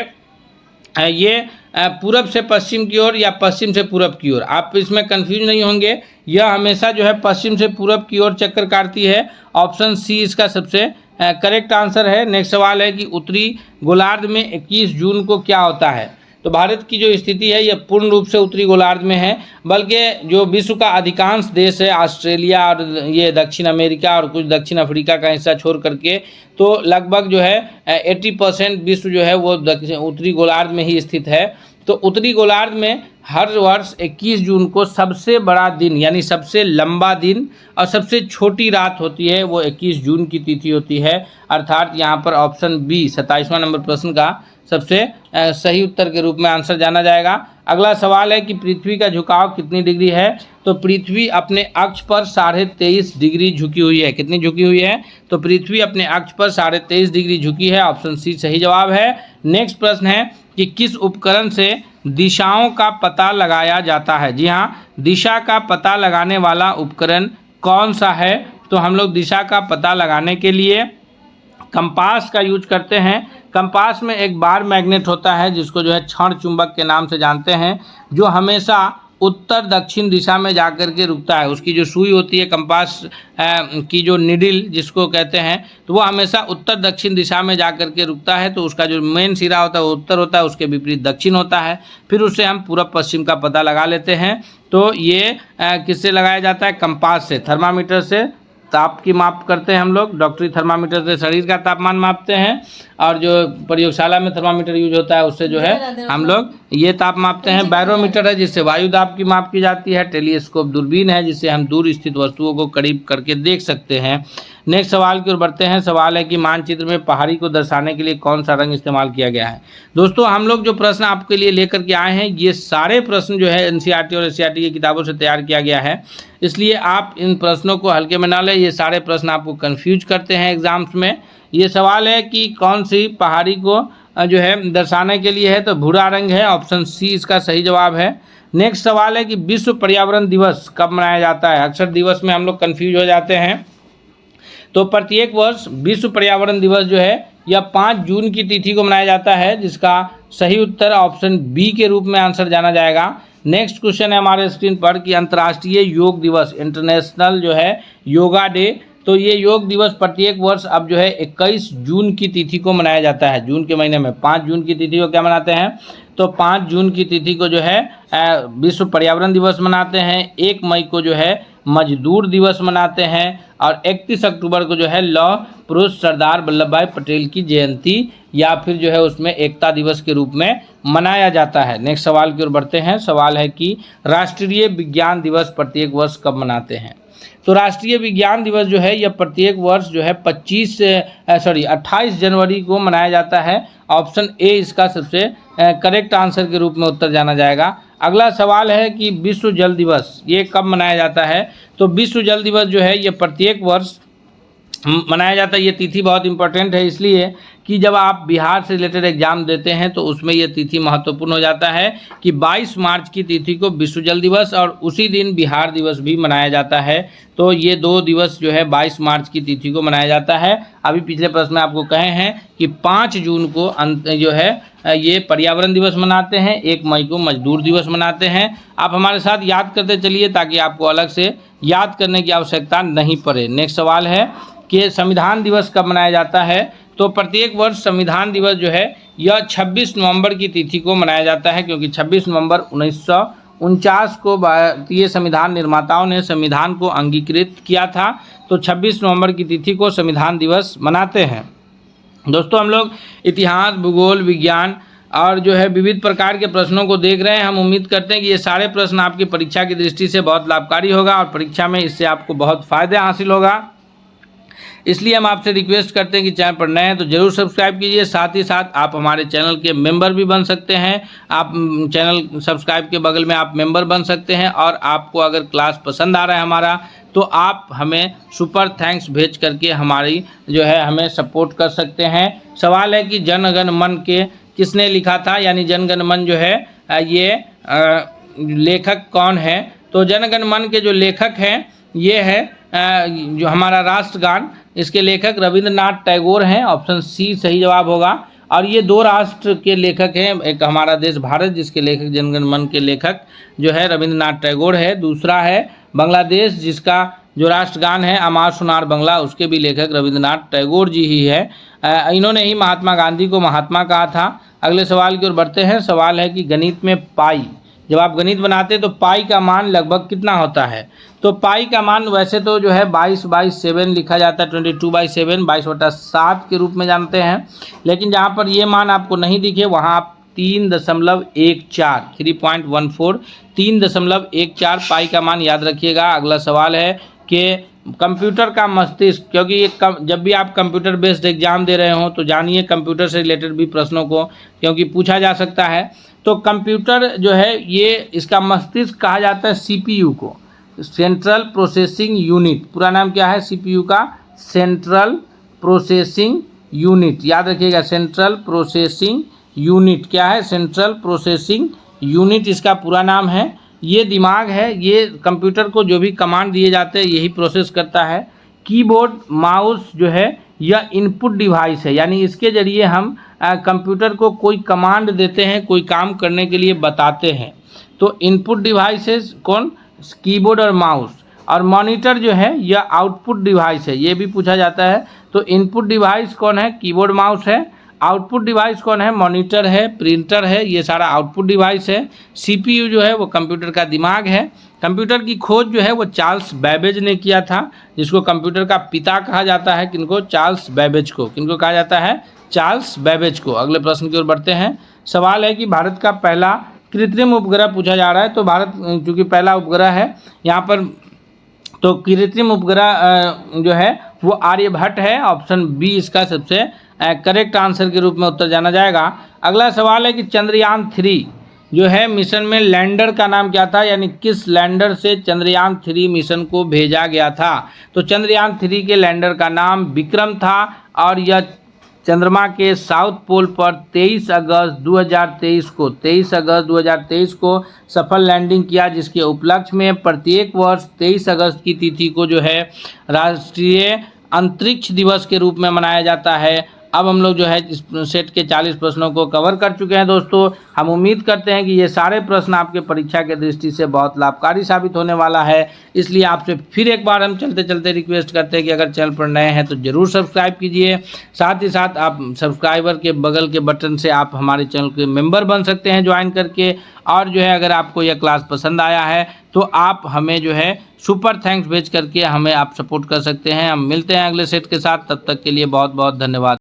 A: ये पूरब से पश्चिम की ओर या पश्चिम से पूरब की ओर, आप इसमें कंफ्यूज नहीं होंगे, यह हमेशा जो है पश्चिम से पूरब की ओर चक्कर काटती है। ऑप्शन सी इसका सबसे करेक्ट आंसर है। नेक्स्ट सवाल है कि उत्तरी गोलार्ध में 21 जून को क्या होता है। तो भारत की जो स्थिति है यह पूर्ण रूप से उत्तरी गोलार्ध में है, बल्कि जो विश्व का अधिकांश देश है ऑस्ट्रेलिया और ये दक्षिण अमेरिका और कुछ दक्षिण अफ्रीका का हिस्सा छोड़ करके, तो लगभग जो है 80% विश्व जो है वो उत्तरी गोलार्ध में ही स्थित है। तो उत्तरी गोलार्ध में हर वर्ष 21 जून को सबसे बड़ा दिन यानी सबसे लंबा दिन और सबसे छोटी रात होती है, वो 21 जून की तिथि होती है। अर्थात यहाँ पर ऑप्शन बी 27वां नंबर प्रश्न का सबसे सही उत्तर के रूप में आंसर जाना जाएगा। अगला सवाल है कि पृथ्वी का झुकाव कितनी डिग्री है। तो पृथ्वी अपने अक्ष पर 23.5 डिग्री झुकी हुई है। कितनी झुकी हुई है। तो पृथ्वी अपने अक्ष पर 23.5 डिग्री झुकी है। ऑप्शन सी सही जवाब है। नेक्स्ट प्रश्न है कि किस उपकरण से दिशाओं का पता लगाया जाता है। जी हाँ, दिशा का पता लगाने वाला उपकरण कौन सा है। तो हम लोग दिशा का पता लगाने के लिए कंपास का यूज करते हैं। कंपास में एक बार मैग्नेट होता है जिसको जो है क्षण चुंबक के नाम से जानते हैं, जो हमेशा उत्तर दक्षिण दिशा में जाकर के रुकता है। उसकी जो सुई होती है कंपास की जो निडिल जिसको कहते हैं, तो वो हमेशा उत्तर दक्षिण दिशा में जाकर के रुकता है। तो उसका जो मेन सिरा होता है वो उत्तर होता है, उसके विपरीत दक्षिण होता है। फिर उससे हम पूरब पश्चिम का पता लगा लेते हैं। तो ये किससे लगाया जाता है। कंपास से। थर्मामीटर से ताप की माप करते हैं हम लोग। डॉक्टरी थर्मामीटर से शरीर का तापमान मापते हैं, और जो प्रयोगशाला में थर्मामीटर यूज होता है उससे जो है हम लोग ये ताप मापते हैं। बैरोमीटर है जिससे वायु दाब की माप की जाती है। टेलीस्कोप दूरबीन है जिससे हम दूर स्थित वस्तुओं को करीब करके देख सकते हैं। नेक्स्ट सवाल की ओर बढ़ते हैं। सवाल है कि मानचित्र में पहाड़ी को दर्शाने के लिए कौन सा रंग इस्तेमाल किया गया है। दोस्तों हम लोग जो प्रश्न आपके लिए लेकर के आए हैं ये सारे प्रश्न जो है एनसीईआरटी और एससीईआरटी की किताबों से तैयार किया गया है, इसलिए आप इन प्रश्नों को हल्के में ना लें। ये सारे प्रश्न आपको कन्फ्यूज करते हैं एग्जाम्स में। ये सवाल है कि कौन सी पहाड़ी को जो है दर्शाने के लिए है। तो भूरा रंग है। ऑप्शन सी इसका सही जवाब है। नेक्स्ट सवाल है कि विश्व पर्यावरण दिवस कब मनाया जाता है। अक्सर दिवस में हम लोग कन्फ्यूज हो जाते हैं। तो प्रत्येक वर्ष विश्व पर्यावरण दिवस जो है यह 5 जून की तिथि को मनाया जाता है, जिसका सही उत्तर ऑप्शन बी के रूप में आंसर जाना जाएगा। नेक्स्ट क्वेश्चन है हमारे स्क्रीन पर कि अंतर्राष्ट्रीय योग दिवस इंटरनेशनल जो है योगा डे, तो ये योग दिवस प्रत्येक वर्ष अब जो है 21 जून की तिथि को मनाया जाता है। जून के महीने में 5 जून की तिथि को क्या मनाते हैं। तो 5 जून की तिथि को जो है विश्व पर्यावरण दिवस मनाते हैं। 1 मई को जो है मजदूर दिवस मनाते हैं, और 31 अक्टूबर को जो है लौह पुरुष सरदार वल्लभ भाई पटेल की जयंती या फिर जो है उसमें एकता दिवस के रूप में मनाया जाता है। नेक्स्ट सवाल की ओर बढ़ते हैं। सवाल है कि राष्ट्रीय विज्ञान दिवस प्रत्येक वर्ष कब मनाते हैं। तो राष्ट्रीय विज्ञान दिवस जो है यह प्रत्येक वर्ष जो है 28 जनवरी को मनाया जाता है। ऑप्शन ए इसका सबसे करेक्ट आंसर के रूप में उत्तर जाना जाएगा। अगला सवाल है कि विश्व जल दिवस ये कब मनाया जाता है? तो विश्व जल दिवस जो है ये प्रत्येक वर्ष मनाया जाता है। ये तिथि बहुत इंपॉर्टेंट है इसलिए कि जब आप बिहार से रिलेटेड एग्जाम देते हैं तो उसमें ये तिथि महत्वपूर्ण हो जाता है कि 22 मार्च की तिथि को विश्व जल दिवस और उसी दिन बिहार दिवस भी मनाया जाता है। तो ये 2 दिवस जो है 22 मार्च की तिथि को मनाया जाता है। अभी पिछले प्रश्न में आपको कहे हैं कि 5 जून को जो है ये पर्यावरण दिवस मनाते हैं, 1 मई को मजदूर दिवस मनाते हैं। आप हमारे साथ याद करते चलिए ताकि आपको अलग से याद करने की आवश्यकता नहीं पड़े। नेक्स्ट सवाल है कि संविधान दिवस कब मनाया जाता है? तो प्रत्येक वर्ष संविधान दिवस जो है यह 26 नवंबर की तिथि को मनाया जाता है, क्योंकि 26 नवंबर 1949 को भारतीय संविधान निर्माताओं ने संविधान को अंगीकृत किया था। तो 26 नवंबर की तिथि को संविधान दिवस मनाते हैं। दोस्तों, हम लोग इतिहास, भूगोल, विज्ञान और जो है विविध प्रकार के प्रश्नों को देख रहे हैं। हम उम्मीद करते हैं कि ये सारे प्रश्न आपकी परीक्षा की दृष्टि से बहुत लाभकारी होगा और परीक्षा में इससे आपको बहुत फ़ायदा हासिल होगा। इसलिए हम आपसे रिक्वेस्ट करते हैं कि चैनल पर नए हैं तो जरूर सब्सक्राइब कीजिए। साथ ही साथ आप हमारे चैनल के मेंबर भी बन सकते हैं। आप चैनल सब्सक्राइब के बगल में आप मेंबर बन सकते हैं और आपको अगर क्लास पसंद आ रहा है हमारा तो आप हमें सुपर थैंक्स भेज करके हमारी जो है हमें सपोर्ट कर सकते हैं। सवाल है कि जन गण मन के किसने लिखा था, यानी जन गण मन जो है ये लेखक कौन है? तो जन गण मन के जो लेखक हैं ये है जो हमारा राष्ट्रगान, इसके लेखक रविंद्रनाथ टैगोर हैं। ऑप्शन सी सही जवाब होगा। और ये 2 राष्ट्र के लेखक हैं, एक हमारा देश भारत जिसके लेखक जन गण मन के लेखक जो है रविंद्रनाथ टैगोर है, दूसरा है बांग्लादेश जिसका जो राष्ट्रगान है अमार सुनार बंगला, उसके भी लेखक रविंद्रनाथ टैगोर जी ही है। इन्होंने ही महात्मा गांधी को महात्मा कहा था। अगले सवाल की ओर बढ़ते हैं। सवाल है कि गणित में पाई, जब आप गणित बनाते हैं तो पाई का मान लगभग कितना होता है? तो पाई का मान वैसे तो जो है 22/7 लिखा जाता है, 22/7 22/7 के रूप में जानते हैं। लेकिन जहाँ पर ये मान आपको नहीं दिखे वहाँ आप 3.14 पाई का मान याद रखिएगा। अगला सवाल है कि कंप्यूटर का मस्तिष्क, क्योंकि ये जब भी आप कंप्यूटर बेस्ड एग्जाम दे रहे हो तो जानिए कंप्यूटर से रिलेटेड भी प्रश्नों को क्योंकि पूछा जा सकता है। तो कंप्यूटर जो है ये इसका मस्तिष्क कहा जाता है CPU को, सेंट्रल प्रोसेसिंग यूनिट। पूरा नाम क्या है CPU का? Central processing unit. याद रखिएगा, सेंट्रल प्रोसेसिंग यूनिट क्या है? सेंट्रल प्रोसेसिंग यूनिट इसका पूरा नाम है। ये दिमाग है, ये कंप्यूटर को जो भी कमांड दिए जाते हैं यही प्रोसेस करता है। कीबोर्ड, माउस जो है यह इनपुट डिवाइस है, यानी इसके जरिए हम कंप्यूटर को कोई कमांड देते हैं, कोई काम करने के लिए बताते हैं। तो इनपुट डिवाइसेस कौन? कीबोर्ड और माउस। और मॉनिटर जो है यह आउटपुट डिवाइस है, ये भी पूछा जाता है। तो इनपुट डिवाइस कौन है? कीबोर्ड माउस है। आउटपुट डिवाइस कौन है? मॉनिटर है, प्रिंटर है, ये सारा आउटपुट डिवाइस है। CPU जो है वो कंप्यूटर का दिमाग है। कंप्यूटर की खोज जो है वो चार्ल्स बैबेज ने किया था, जिसको कंप्यूटर का पिता कहा जाता है। किनको? चार्ल्स बैबेज को। किनको कहा जाता है? चार्ल्स बैबेज को। अगले प्रश्न की ओर बढ़ते हैं। सवाल है कि भारत का पहला कृत्रिम उपग्रह पूछा जा रहा है। तो भारत चूँकि पहला उपग्रह है यहाँ पर, तो कृत्रिम उपग्रह जो है वो आर्यभट्ट है। ऑप्शन बी इसका सबसे करेक्ट आंसर के रूप में उत्तर जाना जाएगा। अगला सवाल है कि चंद्रयान 3 जो है मिशन में लैंडर का नाम क्या था, यानी किस लैंडर से चंद्रयान 3 मिशन को भेजा गया था? तो चंद्रयान 3 के लैंडर का नाम विक्रम था और यह चंद्रमा के साउथ पोल पर 23 अगस्त 2023 को सफल लैंडिंग किया, जिसके उपलक्ष्य में प्रत्येक वर्ष 23 अगस्त की तिथि को जो है राष्ट्रीय अंतरिक्ष दिवस के रूप में मनाया जाता है। अब हम लोग जो है इस सेट के 40 प्रश्नों को कवर कर चुके हैं। दोस्तों, हम उम्मीद करते हैं कि ये सारे प्रश्न आपके परीक्षा के दृष्टि से बहुत लाभकारी साबित होने वाला है। इसलिए आपसे फिर एक बार हम चलते चलते रिक्वेस्ट करते हैं कि अगर चैनल पर नए हैं तो ज़रूर सब्सक्राइब कीजिए। साथ ही साथ आप सब्सक्राइबर के बगल के बटन से आप हमारे चैनल के मेंबर बन सकते हैं ज्वाइन करके। और जो है अगर आपको यह क्लास पसंद आया है तो आप हमें जो है सुपर थैंक्स भेज करके हमें आप सपोर्ट कर सकते हैं। हम मिलते हैं अगले सेट के साथ, तब तक के लिए बहुत बहुत धन्यवाद।